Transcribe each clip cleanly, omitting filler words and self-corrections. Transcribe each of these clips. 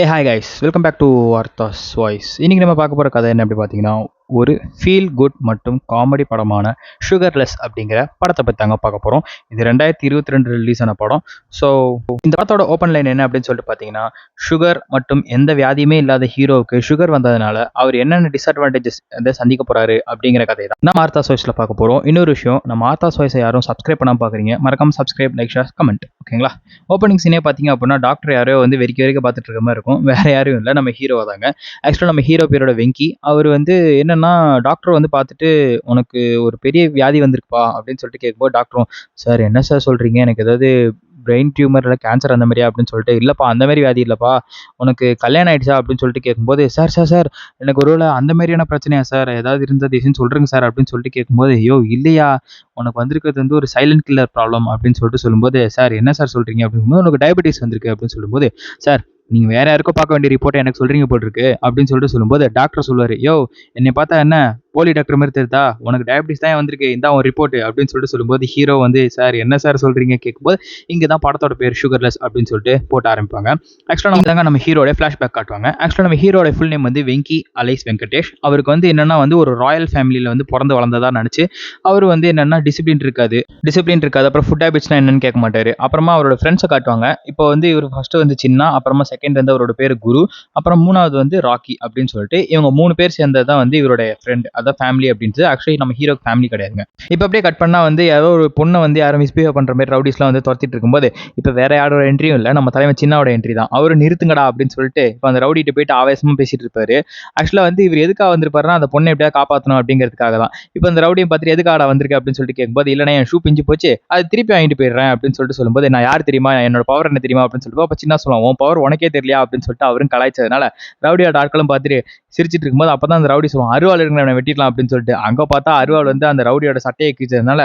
Hi guys, welcome back to அர்த்தாஸ் voice. இன்னைக்கு நம்ம பார்க்க போகிற கதை என்ன அப்படி பார்த்தீங்கன்னா, ஒரு ஃபீல் குட் மற்றும் காமெடி படமான சுகர்லெஸ் அப்படிங்கிற படத்தை பற்றி தாங்க பார்க்க போகிறோம். இது 2022 ரிலீஸ் ஆன படம். ஸோ இந்த படத்தோட ஓப்பன் லைன் என்ன அப்படின்னு சொல்லிட்டு பார்த்தீங்கன்னா, சுகர் மற்றும் எந்த வியாதியுமே இல்லாத ஹீரோவுக்கு சுகர் வந்ததுனால அவர் என்னென்ன டிஸ்அட்வான்டேஜஸ் வந்து சந்திக்க போறாரு அப்படிங்கிற கதை தான் நம்ம ஆர்த்தாஸ் வாய்ஸில் பார்க்க போகிறோம். இன்னொரு விஷயம், நம்ம ஆர்த்தாஸ் வாய்ஸை யாரும் சப்ஸ்கிரைப் பண்ணாமல் பார்க்குறீங்க, மறக்காம சப்ஸ்கிரைப், லைக், ஷேர், கமெண்ட். ஓகேங்களா? ஓப்பனிங் சீனே பார்த்தீங்க அப்படின்னா டாக்டர் யாரோ வந்து வெறிக்க வெறிக்க பார்த்துட்டு இருக்க மாதிரி இருக்கும். வேற யாரும் இல்லை, நம்ம ஹீரோ தாங்க. ஆக்சுவலாக நம்ம ஹீரோ பேரோட வெங்கி. அவர் வந்து என்னன்னா, டாக்டர் வந்து பார்த்துட்டு உனக்கு ஒரு பெரிய வியாதி வந்திருக்குப்பா அப்படின்னு சொல்லிட்டு கேட்கும்போது டாக்டரும், சார் என்ன சார் சொல்றீங்க, எனக்கு ஏதாவது பிரெயின் டியூமர் இல்லை கேன்சர் அந்த மாதிரியா அப்படின்னு சொல்லிட்டு, இல்லைப்பா அந்த மாதிரி வியாதி இல்லைப்பா, உனக்கு கல்யாணம் ஆயிடுச்சா அப்படின்னு சொல்லிட்டு கேட்கும்போது, சார் சார் சார் எனக்கு ஒருவேளை அந்த மாதிரியான பிரச்சனையா சார், ஏதாவது இருந்ததுன்னு சொல்றேங்க சார் அப்படின்னு சொல்லிட்டு கேட்கும்போது, ஐயோ இல்லையா, உனக்கு வந்திருக்கிறது வந்து ஒரு சைலண்ட் கில்லர் ப்ராப்ளம் அப்படின்னு சொல்லிட்டு சொல்லும்போது, சார் என்ன சார் சொல்றீங்க அப்படிங்கும்போது, உனக்கு டயபெட்டிஸ் வந்திருக்கு அப்படின்னு சொல்லும்போது, சார் நீங்க வேற யாருக்கோ பார்க்க வேண்டிய ரிப்போர்ட்டை எனக்கு சொல்றீங்க போட்டிருக்கு அப்படின்னு சொல்லிட்டு சொல்லும்போது டாக்டர் சொல்லுவாரு, யோ என்னை பார்த்தா என்ன போலி டாக்டர் மாதிரி தெரியுதா, உனக்கு டயபிட்டிஸ் தான் வந்திருக்கு, இந்த ஒரு ரிப்போர்ட் அப்படின்னு சொல்லிட்டு சொல்லும்போது ஹீரோ வந்து, சார் என்ன சார் சொல்றீங்க கேட்கும்போது, இங்கே தான் படத்தோட பேர் சுகர்லெஸ் அப்படின்னு சொல்லிட்டு போட்டு ஆரம்பிப்பாங்க. ஆக்சுவலாக நம்ம ஹீரோட ஃபிளாஷ்பேக் காட்டுவாங்க. ஆக்சுவலாக நம்ம ஹீரோட ஃபுல் நேம் வந்து வெங்கி அலைஸ் வெங்கடேஷ். அவருக்கு வந்து என்னன்னா வந்து ஒரு ராயல் ஃபேமிலியில் வந்து பிறந்து வளர்ந்ததா நினச்சி அவர் வந்து என்னன்னா டிசிப்ளின் இருக்காது, அப்புறம் ஃபுட் ஹேபிட்ஸ்னா என்னன்னு கேட்க மாட்டாரு. அப்புறமா அவரோட ஃப்ரெண்ட்ஸை காட்டுவாங்க. இப்போ வந்து இவர் ஃபர்ஸ்ட் வந்து சின்ன, அப்புறமா செகண்ட் வந்து அவரோட பேர் குரு, அப்புறம் மூணாவது வந்து ராக்கி அப்படின்னு சொல்லிட்டு இவங்க 3 பேர் சேர்ந்தது தான் வந்து இவருடைய ஃப்ரெண்ட், அதான் ஃபேமிலி அப்படின்றது. ஆக்சுவலி நம்ம ஹீரோ ஃபேமிலி கிடையாதுங்க. இப்போ அப்படியே கட் பண்ணா வந்து யாரோ ஒரு பொண்ணை வந்து யாரும் மிஸ்பிஹேவ் பண்ற மாதிரி ரவுடிஸ்லாம் வந்து துரத்திட்டு இருக்கும்போது, இப்போ வேற யாரோட என்ட்ரியும் இல்லை, நம்ம தலைவன் சின்னாவோட என்ட்ரி தான். அவரு நிறுத்துங்கடா அப்படின்னு சொல்லிட்டு இப்போ அந்த ரவுடிட்டு போயிட்டு ஆவேசமா பேசிட்டு இருப்பாரு. ஆக்சுவலா வந்து இவர் எதுக்காக வந்திருப்பாருன்னா, அந்த பொண்ணை எப்படியா காப்பாற்றணும் அப்படிங்கிறதுக்காக தான். இப்போ அந்த ரவுடியும் பார்த்துட்டு எதுக்காக வந்திருக்கு அப்படின்னு சொல்லிட்டு கேட்கும்போது, இல்லைன்னா என் ஷூ பிஞ்சு போச்சு, அது திருப்பி வாங்கிட்டு போயிடுறேன் அப்படின்னு சொல்லிட்டு சொல்லும்போது, நான் யார் தெரியுமா, என்னோட பவர் என்ன தெரியுமா அப்படின்னு சொல்லிட்டு அப்போ சின்ன சொல்லுவான், உன் பவர் உனக்கே தெரியலையா அப்படின்னு சொல்லிட்டு அவரும் கலாய்ச்சதுனால ரவுடியோட ஆட்களும் பார்த்துட்டு சிரிச்சிட்டு இருக்கும்போது அப்பதான் அந்த ரவுடி சொல்லுவான், அருவாள் இருங்க வெட்டிடலாம் அப்படின்னு சொல்லிட்டு. அங்க பார்த்தா அருவாள் வந்து அந்த ரவுடியோட சட்டையை கீச்சதுனால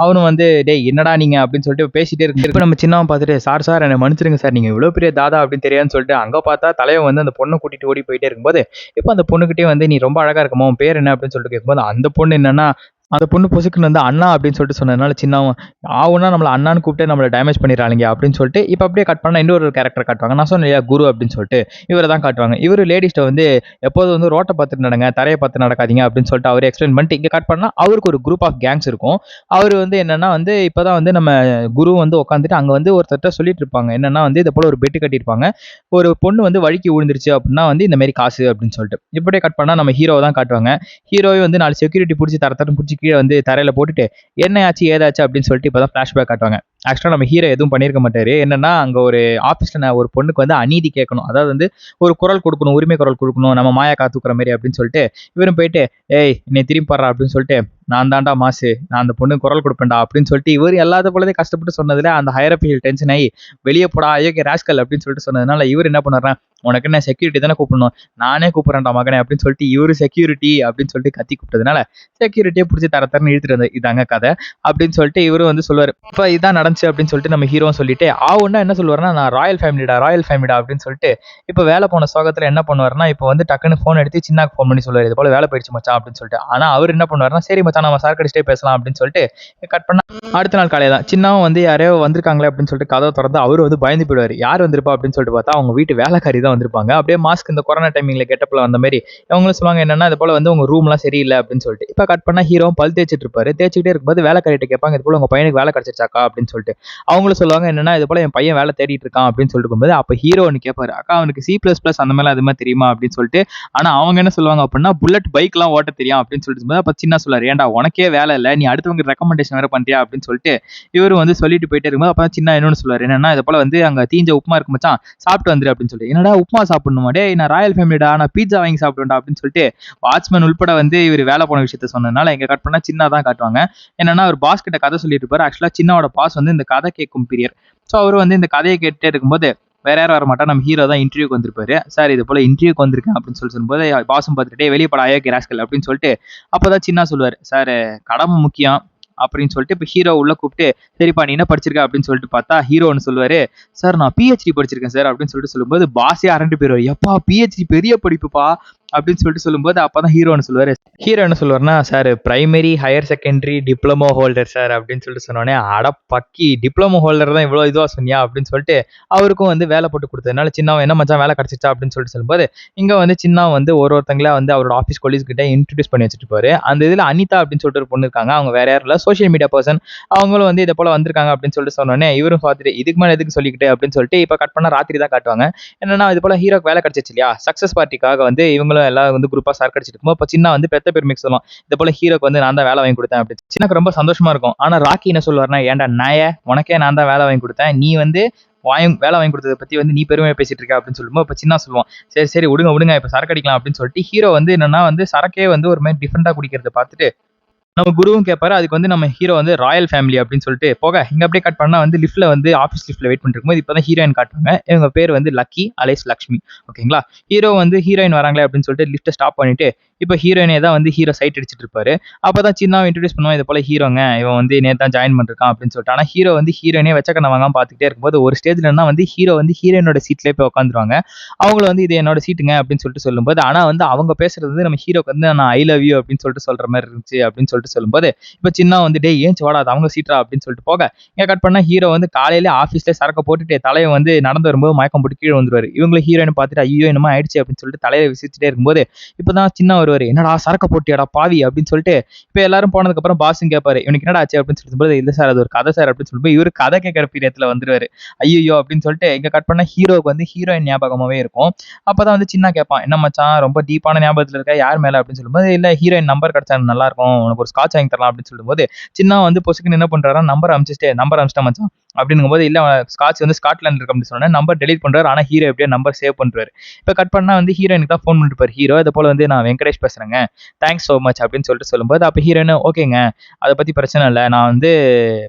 அவனும் வந்து, டேய் என்னடா நீங்க அப்படின்னு சொல்லிட்டு பேசிட்டே இருக்கு. இப்போ நம்ம சின்னவன் பார்த்துட்டு, சார் சார் என்னை மன்னிச்சிருங்க சார், நீங்க இவ்வளவு பெரிய தாதா அப்படின்னு தெரியாதுன்னு சொல்லிட்டு அங்க பார்த்தா தலைவன் வந்து அந்த பொண்ணை கூட்டிட்டு ஓடி போயிட்டே இருக்கும்போது, இப்போ அந்த பொண்ணுகிட்டே வந்து நீ ரொம்ப அழகா இருக்கமா, உன் பேர் என்ன அப்படின்னு சொல்லிட்டு கேட்கும்போது, அந்த பொண்ணு என்னன்னா, அந்த பொண்ணு பொசுக்குன்னு வந்து அண்ணா அப்படின்னு சொல்லிட்டு சொன்னதுனால சின்னவன், ஆவுன்னா நம்மள அண்ணான்னு கூப்பிட்டு நம்மளை டேமேஜ் பண்ணிடுறாங்க அப்படின்னு சொல்லிட்டு இப்போ அப்படியே கட் பண்ணா இன்னொரு கேரக்டர் காட்டுவாங்க. நான் சொன்னேன் குரு அப்படின்னு சொல்லிட்டு இவரை தான் காட்டுவாங்க. இவர் லேடிஸ்ட்டை வந்து எப்போது வந்து ரோட்டை பார்த்துட்டு நடங்க, தரையை பார்த்து நடக்காதீங்க அப்படின்னு சொல்லிட்டு அவர் எக்ஸ்பிளைன் பண்ணிட்டு இங்கே கட் பண்ணா அவருக்கு ஒரு குரூப் ஆஃப் கேங்ஸ் இருக்கும். அவர் வந்து என்னன்னா வந்து இப்போதான் வந்து நம்ம குரு வந்து உட்காந்துட்டு அங்கே வந்து ஒருத்தர்கிட்ட சொல்லிட்டு இருப்பாங்க, என்னன்னா வந்து இதை போல ஒரு பெட்டு கட்டியிருப்பாங்க, ஒரு பொண்ணு வந்து வழுக்கி விழுந்துருச்சு அப்படின்னா வந்து இந்த மாதிரி காசு அப்படின்னு சொல்லிட்டு இப்படியே கட் பண்ணா நம்ம ஹீரோவை தான் காட்டுவாங்க. ஹீரோவை வந்து 4 செக்யூரிட்டி பிடிச்சி தரத்தரம் பிடிச்சி கீழே வந்து தரையில போட்டுட்டு என்ன ஆச்சு ஏதாச்சு அப்படின்னு சொல்லிட்டு இப்பதான் ஃபிளாஷ்பேக் காட்டுவாங்க. ஆக்சுவலா நம்ம ஹீரோ எதுவும் பண்ணியிருக்க மாட்டாரு. என்னன்னா அங்க ஒரு ஆபீஸ்ல நான் ஒரு பொண்ணுக்கு வந்து அநீதி கேட்கணும், அதாவது வந்து ஒரு குரல் கொடுக்கணும், உரிமை குரல் கொடுக்கணும், நம்ம மாயா காத்துக்கிற மாதிரி அப்படின்னு சொல்லிட்டு இவரும் போயிட்டு, ஏய் என்னை திரும்பி பாடுறா அப்படின்னு சொல்லிட்டு, நான் தாண்டா மாசு, நான் அந்த பொண்ணு குரல் கொடுப்பேன்டா அப்படின்னு சொல்லிட்டு இவர் எல்லாத்த போலதே கஷ்டப்பட்டு சொன்னதுல அந்த ஹையர் அஃபீஷியல் டென்ஷன் ஆகி வெளியே போடா ஐயோக்கே ராஸ்கல் அப்படின்னு சொல்லிட்டு சொன்னதுனால இவர் என்ன பண்ணுறான், உனக்கு என்ன செக்யூரிட்டி தானே கூப்பிடணும், நானே கூப்பிட்றேன்டா மகனே அப்படின்னு சொல்லிட்டு இவரு செக்யூரிட்டி அப்படின்னு சொல்லிட்டு கத்தி கூப்பிட்டதுனால செக்யூரிட்டியை பிடிச்சி தரத்தரன்னு இழுத்துட்டு வந்து இதாங்க கதை அப்படின்னு சொல்லிட்டு இவரும் வந்து சொல்லுவார். இப்போ இதான் நடந்துச்சு அப்படின்னு சொல்லிட்டு நம்ம ஹீரோவும் சொல்லிட்டு ஆவுன்னா என்ன சொல்லுவாருன்னா, நான் ராயல் ஃபேமிலிடா அப்படின்னு சொல்லிட்டு இப்போ வேலை போன சோகத்தில் என்ன பண்ணுவாருன்னா, இப்போ வந்து டக்குன்னு ஃபோன் எடுத்து சின்னாக்கு ஃபோன் பண்ணி சொல்லுவார், இது போல வேலை போயிடுச்சு மச்சான் அப்படின்னு சொல்லிட்டு. ஆனால் அவர் என்ன பண்ணுவாருன்னா, சரி மச்சான் நம்ம சார் கடிச்சிட்டே பேசலாம் அப்படின்னு சொல்லிட்டு கட் பண்ணா அடுத்த நாள் காலையில் தான் சின்னாவும் வந்து யாரையோ வந்திருக்காங்களே அப்படின்னு சொல்லிட்டு கதவை திறந்து அவரு வந்து பயந்து போயிடுவார். யார் வந்திருப்பா அப்படின்னு சொல்லிட்டு பார்த்தா அவங்க வீட்டு வேலைக்காரி தான் வந்திருப்பாங்க. அப்படியே மாஸ்க் இந்த கொரோனா டைமிங்ல கெட்டப்ல வந்த மாதிரி அவங்களும் சொல்லுவாங்க, என்னன்னா இது போல வந்து உங்க ரூம்லாம் சரியில்லை அப்படின்னு சொல்லிட்டு. இப்போ கட் பண்ணா ஹீரோ பல் தேய்ச்சிட்டு இருப்பாரு. தேய்ச்சிக்கிட்டே இருக்கும்போது வேலைக்காரிட்ட கேட்பாங்க, இது போல உங்க பையனுக்கு வேலை கிடைச்சிருச்சாக்கா அப்படின்னு சொல்லிட்டு. அவங்களும் சொல்லுவாங்க, என்னன்னா இது போல என் பையன் வேலை தேடிட்டு இருக்கான் அப்படின்னு சொல்லிட்டு போகும்போது அப்போ ஹீரோ ஒன்று கேட்பாரு, அக்கா அவனுக்கு C++ அந்த மாதிரி அது மாதிரி தெரியுமா அப்படின்னு சொல்லிட்டு. ஆனா அவங்க என்ன சொல்லுவாங்க அப்படின்னா, புல்லட் பைக்லாம் ஓட்ட தெரியும் அப்படின்னு சொல்லிட்டு அப்ப சின்ன சொல்லாரு, ஏன்டா உனக்கே வேலை இல்லை, நீ அடுத்தவங்க ரெக்கமெண்டேஷன் வேற பண்றியா அப்படின்னு சொல்லிட்டு இவரு வந்து சொல்லிட்டு போயிட்டே இருக்கும்போது அப்ப சின்ன இன்னொன்னு சொல்லுவாரு, என்னன்னா இது போல வந்து அங்க தீஞ்ச உப்புமா இருக்கு மச்சான், சாப்பிட்டு வந்துரு அப்படின்னு சொல்லி. என்னடா உப்புமா சாப்பிடணுமா, டேய் நான் ராயல் ஃபேமிலிடா, நான் பீட்சா வாங்கி சாப்பிடுவேன்டா அப்படின்னு சொல்லிட்டு வாட்ச்மேன் உள்பட வந்து இவர் வேலை போன விஷயத்த சொன்னதுனால இங்க கட் பண்ணா சின்ன தான் காட்டுவாங்க. என்னன்னா அவர் பாஸ் கிட்ட கதை சொல்லிட்டு இருப்பாரு. ஆக்சுவலா சின்னாவோட பாஸ் வந்து இந்த கதை கேட்கும் பிரியர். ஸோ அவர் வந்து இந்த கதையை கேட்டுட்டே இருக்கும்போது வேற யாரும் வர மாட்டா, நம்ம ஹீரோ தான் இன்டர்வியூக்கு வந்திருப்பாரு. சார் இது போல இன்டர்வியூக்கு வந்திருக்கேன் அப்படின்னு சொல்லும்போது பாஸும் பார்த்துட்டே வெளியே பட ஐயோக்கே ராஸ்கல் அப்படின்னு சொல்லிட்டு அப்பதான் சின்ன சொல்லுவார், சார் கடமை முக்கியம் அப்படின்னு சொல்லிட்டு இப்போ ஹீரோ உள்ள கூப்பிட்டு, சரிப்பா நீ என்ன படிச்சிருக்க அப்படின்னு சொல்லிட்டு பார்த்தா ஹீரோ ஒன்று சொல்லுவாரு, சார் நான் PhD படிச்சிருக்கேன் சார் அப்படின்னு சொல்லிட்டு சொல்லும்போது பாஸே அரண்டு போயிடுவார், எப்பா PhD பெரிய படிப்புப்பா, அப்படின்னு சொல்லிட்டு சொல்லும்போது அப்பதான் ஹீரோ என்ன சொல்லுவாருன்னா, sir primary, higher secondary, diploma holder sir அப்படின்னு சொல்லிட்டு சொன்னோனே, அட பக்கி டிப்ளமோ ஹோல்டர் தான் இவ்வளோ இதுவா சொன்னியா அப்படின்னு சொல்லிட்டு அவருக்கும் வந்து வேலை போட்டு கொடுத்ததுனால சின்னாவும் என்ன மச்சான் வேலை கிடைச்சிச்சா அப்படின்னு சொல்லிட்டு சொல்லும்போது, இங்க வந்து சின்னாவும் வந்து ஒருத்தங்களா வந்து அவரோட ஆஃபீஸ் கொலீஸ் கிட்ட இன்ட்ரோடியூஸ் பண்ணி வச்சுட்டு இருப்பாரு. அந்த இதுல அனிதா அப்படின்னு சொல்லிட்டு ஒரு பொண்ணு இருக்காங்க. அவங்க வேற யாரும் இல்ல, சோசியல் மீடியா பர்சன். அவங்களும் வந்து இதை போல வந்திருக்காங்க அப்படின்னு சொல்லிட்டு சொன்னோடனே இவரும் பார்த்துட்டு இதுக்கு மேல எதுக்கு சொல்லிக்கிட்டு அப்படின்னு சொல்லிட்டு இப்ப கட் பண்ண ராத்திரி தான் காட்டுவாங்க. என்னன்னா இது போல ஹீரோக்கு வேலை கிடைச்சிச்சு இல்லையா, சக்சஸ் பார்ட்டிக்காக வந்து இவங்களும் எல்லாம் வந்து குரூப்பா சார்க் அடிச்சிட்டு இருக்கும்போது, அப்ப சின்ன வந்து பெத்த பெருமைக்கு சொல்லுவான், இது போல ஹீரோக்கு வந்து நான் தான் வேலை வாங்கி கொடுத்தேன் அப்படின்னு. சின்னக்கு ரொம்ப சந்தோஷமா இருக்கும். ஆனா ராக்கி என்ன சொல்லுவாருன்னா, ஏன்டா நாயே, உனக்கே நான் தான் வேலை வாங்கி கொடுத்தேன், நீ வந்து வேலை வாங்கி கொடுத்ததை பத்தி வந்து நீ பெருமையா பேசிட்டு இருக்க அப்படின்னு சொல்லும்போது இப்ப சின்ன சொல்லுவான், சரி சரி விடுங்க விடுங்க இப்ப சரக்கு அடிக்கலாம் அப்படின்னு சொல்லிட்டு ஹீரோ வந்து என்னன்னா வந்து சரக்கே வந்து ஒரு மாதிரி டிஃபரெண்டா குடிக்கிறத பார்த்துட்டு நம்ம குருவும் கேட்பாரு. அதுக்கு வந்து நம்ம ஹீரோ வந்து ராயல் ஃபேமிலி அப்படின்னு சொல்லிட்டு போக இங்க அப்படியே கட் பண்ணா வந்து லிஃப்ட்ல வந்து ஆஃபீஸ் லிஃப்ட்ல வெயிட் பண்ணிட்டு இருக்கும்போது இப்பதான் ஹீரோயின் காட்டுவாங்க. இவங்க பேர் வந்து லக்கி அலைஸ் லக்ஷ்மி. ஓகேங்களா. ஹீரோ வந்து ஹீரோயின் வராங்களே அப்படின்னு சொல்லிட்டு லிஃப்ட்டை ஸ்டாப் பண்ணிட்டு இப்ப ஹீரோயினே தான் வந்து ஹீரோ சைட் அடிச்சிட்டு இருப்பாரு. அப்பதான் சின்னாவை இன்ட்ரோடியூஸ் பண்ணுவான், இது போல ஹீரோங்க இவன் வந்து நேத்து தான் ஜாயின் பண்ணிருக்கான் அப்படின்னு சொல்லிட்டு. ஆனா ஹீரோ வந்து ஹீரோயினே வெச்சக்கண்ண வாங்காம பாத்துக்கிட்டே இருக்கும்போது ஒரு ஸ்டேஜ்ல வந்து ஹீரோ வந்து ஹீரோயினோட சீட்லயே போய் உட்காந்துருவாங்க. அவங்கள வந்து இது என்னோட சீட்டுங்க அப்படின்னு சொல்லிட்டு சொல்லும்போது, ஆனா வந்து அவங்க பேசுறது வந்து நம்ம ஹீரோக்கு வந்து நான் ஐ லவ் யூ அப்படின்னு சொல்லிட்டு சொல்ற மாதிரி இருந்துச்சு அப்படின்னு சொல்லிட்டு சொல்லும்போது இப்ப சின்ன வந்து டேய் ஏன் வாடா அது அவங்க சீட்ரா அப்படின்னு சொல்லிட்டு போக இங்க கட் பண்ணா ஹீரோ வந்து காலையில ஆபீஸ்ல சரக்க போட்டுட்டு தலையை வந்து நடந்து வரும்போது மயக்கம் போட்டு கீழே வந்துருவாரு. இவங்களும் ஹீரோயின் பார்த்துட்டு ஐயோ என்னமா ஆயிடுச்சு அப்படின்னு சொல்லிட்டு தலையை விசிச்சுட்டே இருக்கும்போது இப்பதான் சின்ன வருவாரு, என்னடா சரக்க போட்டியாடா பாவி அப்படின்னு சொல்லிட்டு இப்ப எல்லாரும் போனதுக்கு அப்புறம் பாஸும் கேட்பாரு, இவனுக்கு என்னடா ஆச்சு அப்படின்னு சொல்லிட்டு இல்ல சார் அது ஒரு கதை சார் அப்படின்னு சொல்லிட்டு இவரு கதை கேட்கிற பீரியட்ல வந்துருவாரு. ஐயோ அப்படின்னு சொல்லிட்டு இங்க கட் பண்ணா ஹீரோக்கு வந்து ஹீரோயின் ஞாபகமாவே இருக்கும். அப்பதான் வந்து சின்ன கேட்பான், என்ன மச்சான் ரொம்ப டீப்பான ஞாபகத்துல இருக்க யார் மேல அப்படின்னு சொல்லும்போது, இல்ல ஹீரோயின் நம்பர் கிடைச்சா நல்லா இருக்கும், உனக்கு ஒரு ஸ்காட்ச் வாங்கி தரலாம் அப்படின்னு சொல்லும்போது சின்ன வந்து பொசுக்குன்னு என்ன பண்றாரு, நம்பர் அனுப்பிச்சிட்டேன் மச்சான் அப்படிங்கும்போது இல்ல ஸ்காட்ச் வந்து ஸ்காட்லாந்து இருக்கு அப்படின்னு சொன்னா நம்பர் டெலிட் பண்றாரு. ஆனா ஹீரோ எப்படியோ நம்பர் சேவ் பண்றாரு. இப்ப கட் பண்ணா வந்து ஹீரோயினுக்கு தான் ஃபோன் பண்ணிட்டு ஹீரோ இதை போல வந்து நான் வெங்கடேஷ் பேசுறேங்க, தேங்க்ஸ் சோ மச் அப்படின்னு சொல்லிட்டு சொல்லும்போது அப்ப ஹீரோயின் ஓகேங்க அதை பத்தி பிரச்சனை இல்லை நான் வந்து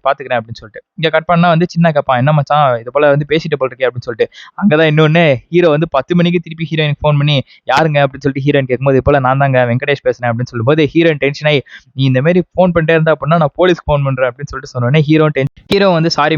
பாத்துக்கிறேன் அப்படின்னு சொல்லிட்டு இங்க கட் பண்ணா வந்து சின்ன கேப்பான், என்ன மச்சான் இது போல வந்து பேசிட்டு போல் இருக்கே அப்படின்னு சொல்லிட்டு அங்கதான் இன்னொன்னு ஹீரோ வந்து 10 மணிக்கு திருப்பி ஹீரோயினுக்கு ஃபோன் பண்ணி யாருங்க அப்படின்னு சொல்லிட்டு ஹீரோயின் கேட்கும்போது இது போல நான் தாங்க வெங்கடேஷ் பேசுறேன் அப்படின்னு சொல்லும்போது ஹீரோயின் டென்ஷன் ஆகி நீ இந்த மாதிரி ஃபோன் பண்ணிட்டே இருந்தா அப்படின்னா நான் போலீஸ்க்கு ஃபோன் பண்றேன் அப்படின்னு சொல்லிட்டு சொன்னோடனே ஹீரோ வந்து சாரி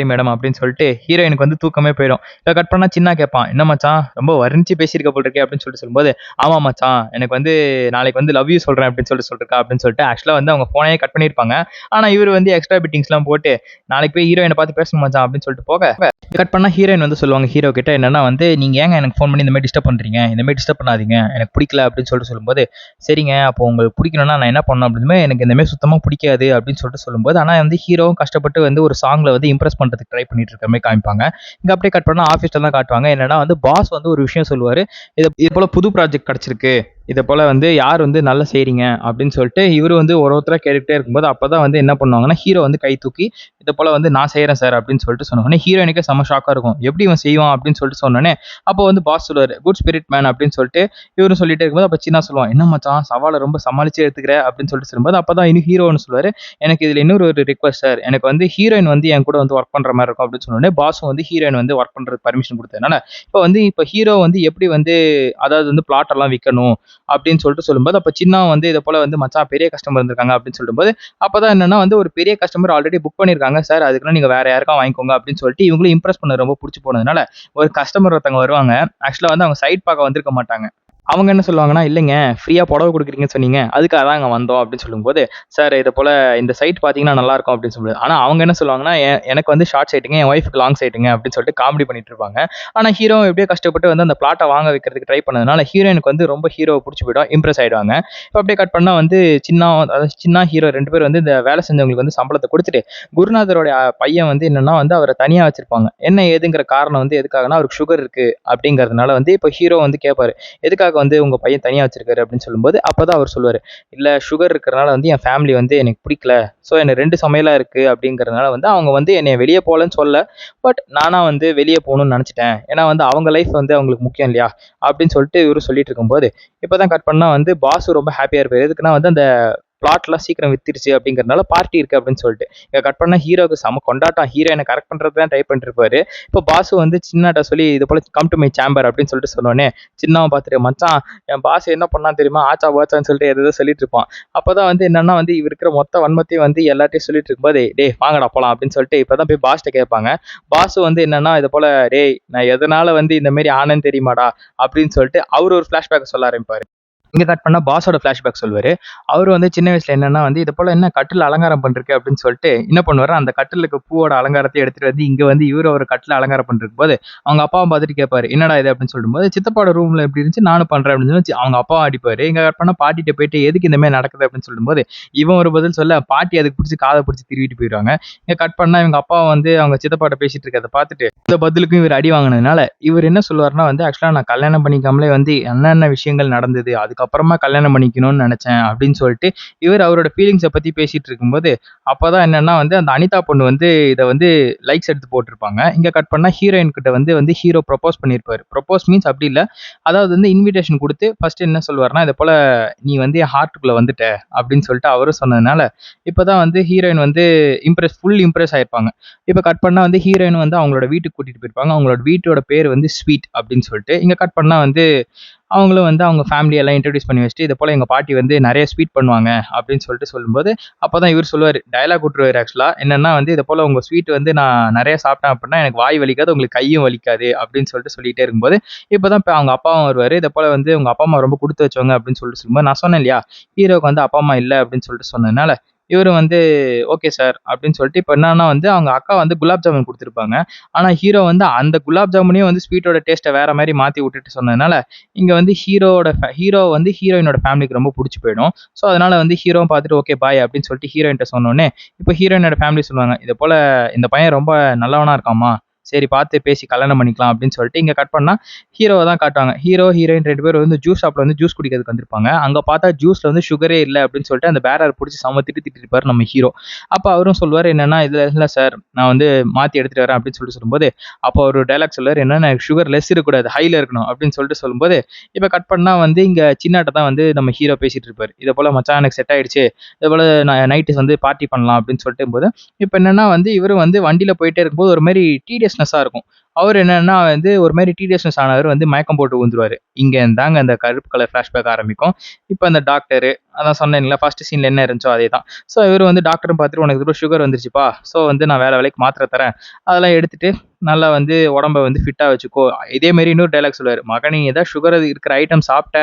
மேடம் அப்படின்னு சொல்லிட்டு ஹீரோயினுக்கு வந்து தூக்கமே போயிடும். இதை கட் பண்ணா சின்ன கேட்பான், என்ன மச்சான் ரொம்ப வர்ணிச்சு பேசியிருக்க போல் இருக்கே அப்படின்னு சொல்லிட்டு சொல்லும்போது ஆமா மச்சான் எனக்கு வந்து நாளைக்கு வந்து லவ் யூ சொல்றேன் அப்படின்னு சொல்லிட்டு அப்படின்னு சொல்லிட்டு ஆக்சுவலா வந்து அவங்க போனே கட் பண்ணிருப்பாங்க. ஆனா இவர் வந்து எக்ஸ்ட்ரா பிட்டிங்ஸ் எல்லாம் போட்டு நாளைக்கு போய் ஹீரோயினை பார்த்து பேசணும் மச்சான் அப்படின்னு சொல்லிட்டு போக கட் பண்ணா ஹீரோயின் வந்து சொல்லுவாங்க ஹீரோ கிட்ட என்னன்னா வந்து நீங்க ஏங்க எனக்கு ஃபோன் பண்ணி இந்த மாதிரி டிஸ்டர்ப் பண்றீங்க, இந்த மாதிரி டிஸ்டர்ப் பண்ணாதீங்க எனக்கு பிடிக்கல அப்படின்னு சொல்லிட்டு சொல்லும்போது சரிங்க அப்போ உங்களுக்கு பிடிக்கணும்னா நான் என்ன பண்ணணும் அப்படின்னு எனக்கு இந்த மாதிரி சுத்தமா பிடிக்காது அப்படின்னு சொல்லிட்டு சொல்லும்போது ஆனா வந்து ஹீரோவும் கஷ்டப்பட்டு வந்து ஒரு சாங்ல வந்து இம்ப்ரெஸ் பண்றதுக்கு ட்ரை பண்ணிட்டு இருக்க மாதிரி காமிப்பாங்க. இங்க அப்படியே கட் பண்ணா ஆஃபீஸ்ல தான் காட்டுவாங்க. என்னன்னா வந்து பாஸ் வந்து ஒரு விஷயம் சொல்லுவாரு, இது போல புது ப்ராஜெக்ட் கிடைச்சிருக்கு, இதை போல வந்து யார் வந்து நல்லா செய்றீங்க அப்படின்னு சொல்லிட்டு இவரு வந்து ஒருத்தரா கேட்டுக்கிட்டே இருக்கும்போது அப்பதான் வந்து என்ன பண்ணுவாங்கன்னா ஹீரோ வந்து கை தூக்கி இதை போல வந்து நான் செய்யறேன் சார் அப்படின்னு சொல்லிட்டு சொன்னோன்னே ஹீரோயினுக்கே செம ஷாக்கா இருக்கும், எப்படி இவன் செய்வான் அப்படின்னு சொல்லிட்டு சொன்னோன்னே அப்போ வந்து பாஸ் சொல்லுவாரு குட் ஸ்பிரிட் மேன் அப்படின்னு சொல்லிட்டு இவரும் சொல்லிட்டே இருக்கும்போது அப்ப சின்ன சொல்லுவான், என்ன மச்சான் சவாலை ரொம்ப சமாளிச்சு எடுத்துக்கிற அப்படின்னு சொல்லிட்டு சொல்லும்போது அப்பதான் இன்னும் ஹீரோன்னு சொல்லுவாரு, எனக்கு இதுல இன்னொரு ஒரு ரிக்வஸ்ட் சார், எனக்கு வந்து ஹீரோயின் வந்து என் கூட வந்து ஒர்க் பண்ற மாதிரி இருக்கும் அப்படின்னு சொன்னோடனே பாஸும் வந்து ஹீரோயின் வந்து ஒர்க் பண்றது பர்மிஷன் கொடுத்ததுனால இப்ப ஹீரோ வந்து எப்படி வந்து அதாவது வந்து பிளாட் எல்லாம் விற்கணும் அப்படின்னு சொல்லிட்டு சொல்லும்போது அப்ப சின்ன வந்து இதை போல வந்து மச்சான் பெரிய கஸ்டமர் இருந்திருக்காங்க அப்படின்னு சொல்லும்போது அப்பதான் என்னன்னா வந்து ஒரு பெரிய கஸ்டமர் ஆல்ரெடி புக் பண்ணிருக்காங்க சார், அதுக்குலாம் நீங்க வேற யாருக்கா வாங்கிக்கோங்க அப்படின்னு சொல்லிட்டு இவங்களும் இம்ப்ரெஸ் பண்ண ரொம்ப பிடிச்சி போனதுனால ஒரு கஸ்டமர் ஒருத்தவங்க வருவாங்க. ஆக்சுவலா வந்து அவங்க சைட் பார்க்க வந்திருக்க மாட்டாங்க. அவங்க என்ன சொல்லுவாங்கன்னா, இல்லைங்க ஃப்ரீயா புடவை குடுக்குறீங்கன்னு சொன்னீங்க. அதுக்காக தான் அங்க வந்தோம் அப்படின்னு சொல்லும்போது, சார் இது போல இந்த சைட் பார்த்தீங்கன்னா நல்லாருக்கும் அப்படின்னு சொல்லுவாரு. ஆனா அவங்க என்ன சொல்லுவாங்கன்னா, எனக்கு வந்து ஷார்ட் சைட்டுங்க, என் ஒய்ஃப்க்கு லாங் சைட்டுங்க அப்படின்னு சொல்லிட்டு காமெடி பண்ணிட்டு இருப்பாங்க. ஆனா ஹீரோ எப்படியோ கஷ்டப்பட்டு வந்து அந்த பிளாட்ட வாங்க வைக்கிறதுக்கு ட்ரை பண்ணதுனால, ஹீரோயினுக்கு வந்து ரொம்ப ஹீரோவ புடிச்சு போயிடும். இம்ப்ரெஸ் ஆயிடுவாங்க. இப்ப அப்படியே கட் பண்ணா வந்து அதாவது சின்ன ஹீரோ 2 பேரும் வந்து இந்த வேலை செஞ்சவங்களுக்கு வந்து சம்பளத்த குடுத்துட்டு, குருநாதரோட பையன் வந்து என்னன்னா வந்து அவர தனியா வச்சிருப்பாங்க. என்ன ஏதுங்கிற காரணம் வந்து எதுக்காகன்னா, அவருக்கு சுகர் இருக்கு அப்படிங்கிறதுனால வந்து இப்ப ஹீரோ வந்து கேட்பாரு. எதுக்காக வந்து உங்க பையன் தனியா வச்சிருக்காரு அப்படின்னு சொல்லும்போது அப்பதான் அவர் சொல்லுவாரு, இல்ல சுகர் இருக்கிறனால வந்து என் ஃபேமிலி வந்து எனக்கு பிடிக்கல, ஸோ எனக்கு 2 சமையலா இருக்கு அப்படிங்கறதுனால வந்து அவங்க வந்து என்னைய வெளியே போகலன்னு சொல்ல, பட் நானா வந்து வெளியே போகணும்னு நினைச்சிட்டேன், ஏன்னா வந்து அவங்க லைஃப் வந்து அவங்களுக்கு முக்கியம் இல்லையா அப்படின்னு சொல்லிட்டு இவரு சொல்லிட்டு இருக்கும்போது இப்பதான் கட் பண்ணா வந்து பாஸ் ரொம்ப ஹாப்பியா இருப்பாரு. எதுக்குன்னா வந்து அந்த பிளாட்லாம் சீக்கிரம் வித்துருச்சு அப்படிங்கிறனால பார்ட்டி இருக்கு அப்படின்னு சொல்லிட்டு இங்க கட் பண்ணா ஹீரோக்கு செம கொண்டாட்டம். ஹீரோயினை கரெக்ட் பண்றது தான் ட்ரை பண்ணிட்டு இருப்பாரு. இப்போ பாசு வந்து சின்னாட்ட சொல்லி இது போல கம் டு மை சேம்பர் அப்படின்னு சொல்லிட்டு சொன்னோடனே சின்னாவை பார்த்துட்டு மச்சான் என் பாஸ் என்ன பண்ணான்னு தெரியுமா ஆச்சா பாச்சான்னு சொல்லிட்டு எதோ சொல்லிட்டு இருப்பான். அப்பதான் வந்து என்னன்னா வந்து இவர் இருக்கிற மொத்த வன்மத்தையும் வந்து எல்லாத்தையும் சொல்லிட்டு இருக்கும்போது டேய் வாங்கடா போலாம் அப்படின்னு சொல்லிட்டு இப்பதான் போய் பாஸ்ட்ட கேட்பாங்க. பாஸ் வந்து என்னன்னா இது போல டேய் நான் எதனால வந்து இந்த மாதிரி ஆனேன்னு தெரியுமாடா அப்படின்னு சொல்லிட்டு அவர் ஒரு பிளாஷ்பேக் சொல்ல ஆரம்பிப்பாரு. இங்க கட் பண்ணா பாஸோட ஃபிளாஷ்பேக் சொல்லுவாரு. அவரு வந்து சின்ன வயசுல என்னன்னா வந்து, இது போல என்ன கட்டில்ல அலங்காரம் பண்றீங்க அப்படின்னு சொல்லிட்டு என்ன பண்ணுவாரு, அந்த கட்டிலுக்கு பூவோட அலங்காரத்தையும் எடுத்துட்டு வந்து இங்க வந்து இவரு ஒரு கட்டில அலங்காரம் பண்ணிருக்கும்போது, அவங்க அப்பாவும் பார்த்துட்டு கேட்பாரு. என்னடா இது அப்படின்னு சொல்லும்போது, சித்தப்பாவோட ரூம்ல எப்படி இருந்துச்சு நானும் பண்றேன் அப்படின்னு சொல்லி அவங்க அப்பாவும் அடிப்பாரு. இங்க கட் பண்ணா பாட்டிட்ட போயிட்டு எதுக்கு இந்த மாரி நடக்குது அப்படின்னு சொல்லும்போது, இவன் ஒரு பதில் சொல்ல பாட்டி அதுக்கு புடிச்சு காத புடிச்சு திருவிட்டு போயிருவாங்க. இங்க கட் பண்ணா இவங்க அப்பா வந்து அவங்க சித்தப்பாட்ட பேசிட்டு இருக்கிறத பார்த்துட்டு, இந்த பதிலுக்கும் இவர் அடி வாங்கினதுனால, இவர் என்ன சொல்லுவாருன்னா வந்து, ஆக்சுவலா நான் கல்யாணம் பண்ணிக்காமலே வந்து என்னென்ன விஷயங்கள் நடந்தது, அதுக்கப்புறமா கல்யாணம் பண்ணிக்கணும்னு நெனச்சேன் அப்படின்னு சொல்லிட்டு, இவர் அவரோட ஃபீலிங்ஸ பத்தி பேசிட்டு இருக்கும்போது, அப்பதான் என்னன்னா வந்து அந்த அனிதா பொண்ணு வந்து இத வந்து லைக்ஸ் எடுத்து போட்டிருப்பாங்க. இங்க கட் பண்ணா ஹீரோயின் கிட்ட வந்து வந்து ஹீரோ ப்ரொபோஸ் பண்ணியிருப்பாரு. ப்ரொபோஸ் மீன்ஸ் அப்படி இல்ல. அதாவது வந்து இன்விடேஷன் குடுத்து ஃபர்ஸ்ட் என்ன சொல்லுவாருன்னா, இது போல "நீ வந்து என் ஹார்ட்டுக்குள்ள வந்துட்ட" அப்படின்னு சொல்லிட்டு அவரும் சொன்னதுனால, இப்பதான் வந்து ஹீரோயின் வந்து ஃபுல் இம்ப்ரெஸ் ஆயிருப்பாங்க. இப்ப கட் பண்ணா வந்து ஹீரோயின் வந்து அவங்களோட வீட்டுக்கு கூட்டிட்டு போயிருப்பாங்க. அவங்களோட வீட்டோட பேரு வந்து ஸ்வீட் அப்படின்னு சொல்லிட்டு. இங்க கட் பண்ணா வந்து அவங்களும் வந்து அவங்க ஃபேமிலி எல்லாம் இன்ட்ரோடியூஸ் பண்ணி வச்சுட்டு, இது போல எங்க பாட்டி வந்து நெறைய ஸ்வீட் பண்ணுவாங்க அப்படின்னு சொல்லிட்டு சொல்லும்போது, அப்பதான் இவரு சொல்லுவாரு. டயலாக் விட்டுருவாரு ஆக்சுவலா. என்னன்னா வந்து, "இது போல உங்க ஸ்வீட் வந்து நான் நெறைய சாப்பிட்டேன் அப்படின்னா, எனக்கு வாய் வலிக்காது, உங்களுக்கு கையும் வலிக்காது" அப்படின்னு சொல்லிட்டு சொல்லிட்டே இருக்கும்போது, இப்பதான் இப்ப அவங்க அப்பாவும் வருவாரு. இத போல வந்து உங்க அப்பா, அம்மா ரொம்ப குடுத்து வச்சவங்க அப்படின்னு சொல்லிட்டு சொல்லும்போது, நான் சொன்னேன் இல்லையா, ஹீரோவுக்கு வந்து அப்பா, அம்மா இல்ல அப்படின்னு சொல்லிட்டு சொன்னதுனால, இவரும் வந்து ஓகே சார் அப்படின்னு சொல்லிட்டு இப்ப என்னன்னா வந்து அவங்க அக்கா வந்து குலாப் ஜாமுன் குடுத்துருப்பாங்க. ஆனா ஹீரோ வந்து அந்த குலாப் ஜாமுனையும் வந்து ஸ்வீட்டோட டேஸ்ட்ட வேற மாரி மாத்தி விட்டுட்டு சொன்னதுனால, இங்க வந்து ஹீரோ வந்து ஹீரோயினோட ஃபேமிலிக்கு ரொம்ப புடிச்சு போயிடும். ஸோ, அதனால வந்து ஹீரோவும் பார்த்துட்டு ஓகே பாய் அப்படின்னு சொல்லிட்டு ஹீரோயின்ட்ட சொன்னோனே, இப்ப ஹீரோயினோட ஃபேமிலி சொல்லுவாங்க. "இது போல இந்த பையன் ரொம்ப நல்லவனா இருக்கான்ம்மா. சரி பார்த்து பேசி கல்யாணம் பண்ணிக்கலாம்" அப்படின்னு சொல்லிட்டு இங்க கட் பண்ணா ஹீரோவ தான் காட்டுவாங்க. ஹீரோ, ஹீரோயின் 2 பேரும் வந்து ஜூஸ் ஷாப்ல வந்து ஜூஸ் குடிக்கிறதுக்கு வந்திருப்பாங்க. அங்க பார்த்தா ஜூஸ்ல வந்து சுகரே இல்ல அப்படின்னு சொல்லிட்டு அந்த பேரர புடிச்சு செம திட்டு திட்டிருப்பாரு நம்ம ஹீரோ. அப்ப அவரும் சொல்லுவாரு என்னன்னா, "இதுல இல்ல சார் நான் வந்து மாத்தி எடுத்துட்டு வரேன்" அப்படின்னு சொல்லிட்டு சொல்லும்போது, அப்போ அவரு ஒரு டயலாக் சொல்லுவாரு. என்னன்னா, "சுகர் லெஸ் இருக்கக்கூடாது. ஹைல இருக்கணும்" அப்படின்னு சொல்லிட்டு சொல்லும்போது, இப்ப கட் பண்ணா வந்து இங்க சின்னாட்ட தான் வந்து நம்ம ஹீரோ பேசிட்டு இருப்பாரு. இத போல மச்சான் எனக்கு செட் ஆயிடுச்சு. இது போல நைட்டு வந்து பார்ட்டி பண்ணலாம் அப்படின்னு சொல்லிட்டும்போது, இப்ப என்னன்னா வந்து இவரு வந்து வண்டியில போயிட்டே இருக்கும்போது ஒரு மாரி டீடியஸ்னஸ்ஸா இருக்கும். அவரு என்னன்னா வந்து ஒரு மாரி டீடியஸ்னஸ் ஆனவரு வந்து மயக்கம் போட்டு விழுந்துருவாரு. இங்க இருந்தாங்க அந்த கருப்பு கலர் ஃபிளாஷ்பேக் ஆரம்பிக்கும். இப்ப அந்த டாக்டரு அதான் சொன்னேன்ல ஃபர்ஸ்ட் சீன்ல என்ன இருந்துச்சோ அதேதான். ஸோ இவரு வந்து டாக்டரும் பார்த்துட்டு உனக்கு இது சுகர் வந்துருச்சுப்பா. ஸோ வந்து நான் வேலை வேலைக்கு மாத்திரை தரேன். அதெல்லாம் எடுத்துட்டு நல்லா வந்து உடம்ப வந்து ஃபிட்டா வச்சுக்கோ. இதே மாரி இன்னொரு டயலாக் சொல்லுவாரு. மகனே நீ ஏதாவது சுகர் இருக்கிற ஐட்டம் சாப்பிட்ட,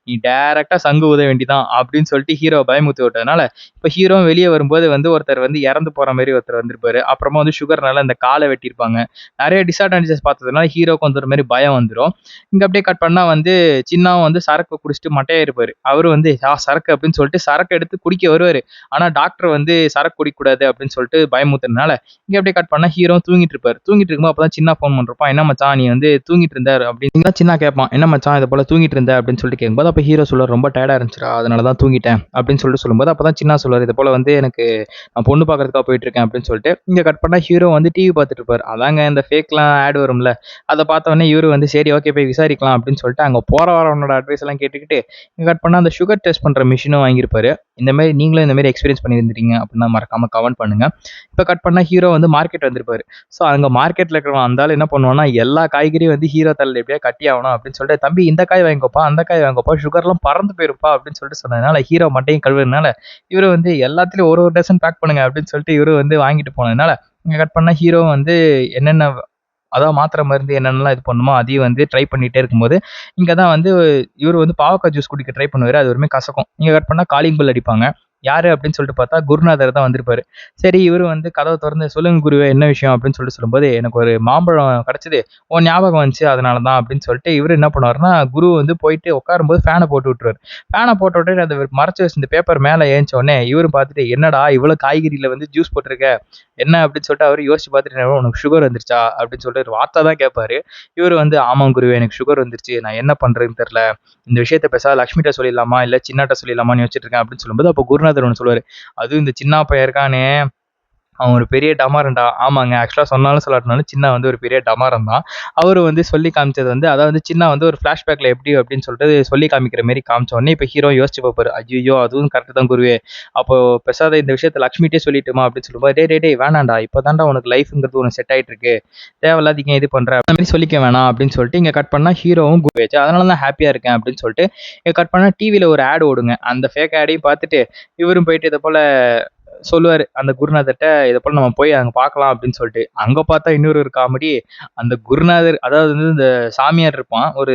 நீ டைரக்ட்டா சங்கு ஊத வேண்டியதான் அப்படின்னு சொல்லிட்டு ஹீரோவ பயமுறுத்தி விட்டதுனால, இப்ப ஹீரோவும் வெளிய வரும்போது வந்து ஒருத்தர் வந்து இறந்து போற மாரி ஒருத்தர் வந்திருப்பாரு. அப்புறமா வந்து சுகர்னால இந்த கால வெட்டியிருப்பாங்க. நெறைய டிஸ்அட்வான்டேஜஸ் பார்த்ததுனால ஹீரோவுக்கு வந்து ஒரு மாரி பயம் வந்துரும். இங்க அப்படியே கட் பண்ணா வந்து சின்னாவும் வந்து சரக்கு குடிச்சிட்டு மட்டையாயிருப்பாரு. அவரு வந்து சரக்கு அப்படின்னு சொல்லிட்டு சரக்கு எடுத்து குடிக்க வருவாரு. ஆனா டாக்டர் வந்து சரக்கு குடிக்கக்கூடாது அப்படின்னு சொல்லிட்டு பயமுறுத்துனனால, இங்க அப்படியே கட் பண்ணா ஹீரோவும் தூங்கிட்டு இருப்பாரு. தூங்கிட்டு இருக்கும்போது அப்பதான் சின்னா ஃபோன் பண்றான். "என்ன மச்சான் நீ வந்து தூங்கிட்டு இருந்த" அப்படின்னு தான் சின்னா கேட்பான். "என்ன மச்சான் இது போல தூங்கிட்டு இருந்த" அப்படின்னு சொல்லிட்டு கேட்கும்போது, அப்ப ஹீரோ சொல்லுவாரு, "ரொம்ப டயர்டா இருந்துச்சுடா. அதனால தான் தூங்கிட்டேன்" அப்படின்னு சொல்லிட்டு சொல்லும்போது, அப்பதான் சின்னா சொல்லுவாரு, "இது போல வந்து எனக்கு நான் பொண்ணு பார்க்கறதுக்காக போயிட்டு இருக்கேன்" அப்படின்னு சொல்லிட்டு. இங்க கட் பண்ணா ஹீரோ வந்து டிவி பார்த்துட்டு இருப்பாரு. அதாங்க இந்த ஃபேக்லாம் ஆட் வரும்ல. அத பார்த்த உடனே இவரு வந்து சரி ஓகே போய் விசாரிக்கலாம் அப்படின்னு சொல்லிட்டு அங்க போற வரவனோட அட்வைஸ் எல்லாம் கேட்டுக்கிட்டு, இங்க கட் பண்ணா அந்த சுகர் டெஸ்ட் பண்ற மிஷினும் வாங்கியிருப்பாரு. இந்த மாரி நீங்களும் இந்த மாரி எக்ஸ்பீரியன்ஸ் பண்ணியிருந்தீங்க அப்படின்னா மறக்காம கமெண்ட் பண்ணுங்க. இப்ப கட் பண்ணா ஹீரோ வந்து மார்க்கெட் வந்திருப்பாரு. ஸோ அங்க மார்க்கெட்ல இருக்கிறவன் அந்த ஆளு என்ன பண்ணுவான்னா, எல்லா காய்கறியும் வந்து ஹீரோ தலையில எப்படியாவது கட்டி ஆகணும் அப்படின்னு சொல்லிட்டு, "தம்பி இந்த காய் வாங்கிக்கோப்பா, அந்த காய் வாங்கிக்கோப்பா, சுகர்லாம் பறந்து போயிருப்பா" அப்படின்னு சொல்லிட்டு சொன்னதுனால, ஹீரோ மண்டையும் கழுவுறதுனால, இவரு வந்து எல்லாத்துலயும் ஒரு ஒரு டசன் பேக் பண்ணுங்க அப்படின்னு சொல்லிட்டு இவரு வந்து வாங்கிட்டு போனதுனால, இங்க கட் பண்ணா ஹீரோ வந்து என்னென்ன அதான் மாத்திரை மருந்து என்னென்னலாம் இது பண்ணுமோ, அதையும் வந்து ட்ரை பண்ணிட்டே இருக்கும்போது, இங்க தான் வந்து இவரு வந்து பாவக்காய் ஜூஸ் குடிக்க ட்ரை பண்ணுவாரு. அது ஒரு மாரி கசக்கும். இங்க கட் பண்ணா காலிங் பெல் அடிப்பாங்க. யாரு அப்படின்னு சொல்லிட்டு பார்த்தா, குருநாதர் தான் வந்திருப்பாரு. சரி இவரு வந்து கதவ தொறந்து, "சொல்லுங்க குருவே என்ன விஷயம்?" அப்படின்னு சொல்லிட்டு சொல்லும்போது, "எனக்கு ஒரு மாம்பழம் கிடைச்சது. உன் ஞாபகம் வந்துச்சு அதனால தான்" அப்படின்னு சொல்லிட்டு இவரு என்ன பண்ணுவாருன்னா, குரு வந்து போயிட்டு உட்காரும்போது ஃபேன போட்டு விட்டுருவாரு. ஃபேன போட்ட உடனே அத மறைச்சு வச்சிருந்த பேப்பர் மேல ஏந்திச்ச உடனே, இவரும் பார்த்துட்டு, "என்னடா இவ்வளோ காய்கறில வந்து ஜூஸ் போட்டுருக்க? என்ன?" அப்படின்னு சொல்லிட்டு அவரு யோசிச்சு பார்த்துட்டு, "உனக்கு சுகர் வந்துருச்சா?" அப்படின்னு சொல்லிட்டு ஒரு வார்த்த தான் கேட்பாரு. இவரு வந்து, "ஆமாம் குருவே எனக்கு சுகர் வந்துருச்சு. நான் என்ன பண்றதுன்னு தெரியல. இந்த விஷயத்த பேசாம லட்சுமிட்ட சொல்லிடலாமா? இல்ல சின்னாட்ட சொல்லிடலாமான்னு யோசிச்சுட்டு இருக்கேன்" அப்படின்னு சொல்லும்போது, அப்போ குருநாதர் ஒண்ணு சொல்லுவாரு. "அதுவும் இந்த சின்னா பையன் இருக்கானே, அவன் ஒரு பெரிய டமாரன்டா. ஆமாங்க. ஆக்சுவலா சொன்னாலும் சொல்லாட்டினாலும் சின்னா வந்து ஒரு பெரிய டமாரம் தான். அவரு வந்து சொல்லி காமிச்சது வந்து அதாவது சின்னா வந்து ஒரு ஃப்ளாஷ்பேக்ல எப்படி அப்படின்னு சொல்லிட்டு சொல்லி காமிக்கிற மாரி காமிச்ச உடனே இப்ப ஹீரோ யோசிச்சு பார்ப்பாரு. ஐய்யய்யோ! அதுவும் கரெக்ட் தான் குருவே. அப்போ பெசாத இந்த விஷயத்த லக்ஷ்மிட்டயே சொல்லிட்டுமா அப்படின்னு சொல்லும்போது, "டேய் டேய் டேய் வேணாம்டா. இப்ப உனக்கு லைஃப்ங்கிறது உனக்கு செட் ஆயிட்டு இருக்கு. தேவையில்லாத ஏன் இது பண்ற? அந்த மாரி சொல்லிக்க வேணாம்" அப்படின்னு சொல்லிட்டு இங்க கட் பண்ணா ஹீரோவும் குருவேச்சு. அதனால தான் ஹேப்பியா இருக்கேன் அப்படின்னு சொல்லிட்டு இங்க கட் பண்ணா டிவில ஒரு ஆட் ஓடுங்க. அந்த ஃபேக் ஆடையும் பார்த்துட்டு இவரும் போயிட்டு இத போல சொல்லுவாரு. அந்த குருநாதர்ட்ட இத போல நம்ம போய் அங்க பார்க்கலாம் அப்படின்னு சொல்லிட்டு. அங்க பார்த்தா இன்னொரு காமெடி. அந்த குருநாதர் அதாவது வந்து இந்த சாமியார் இருப்பான். ஒரு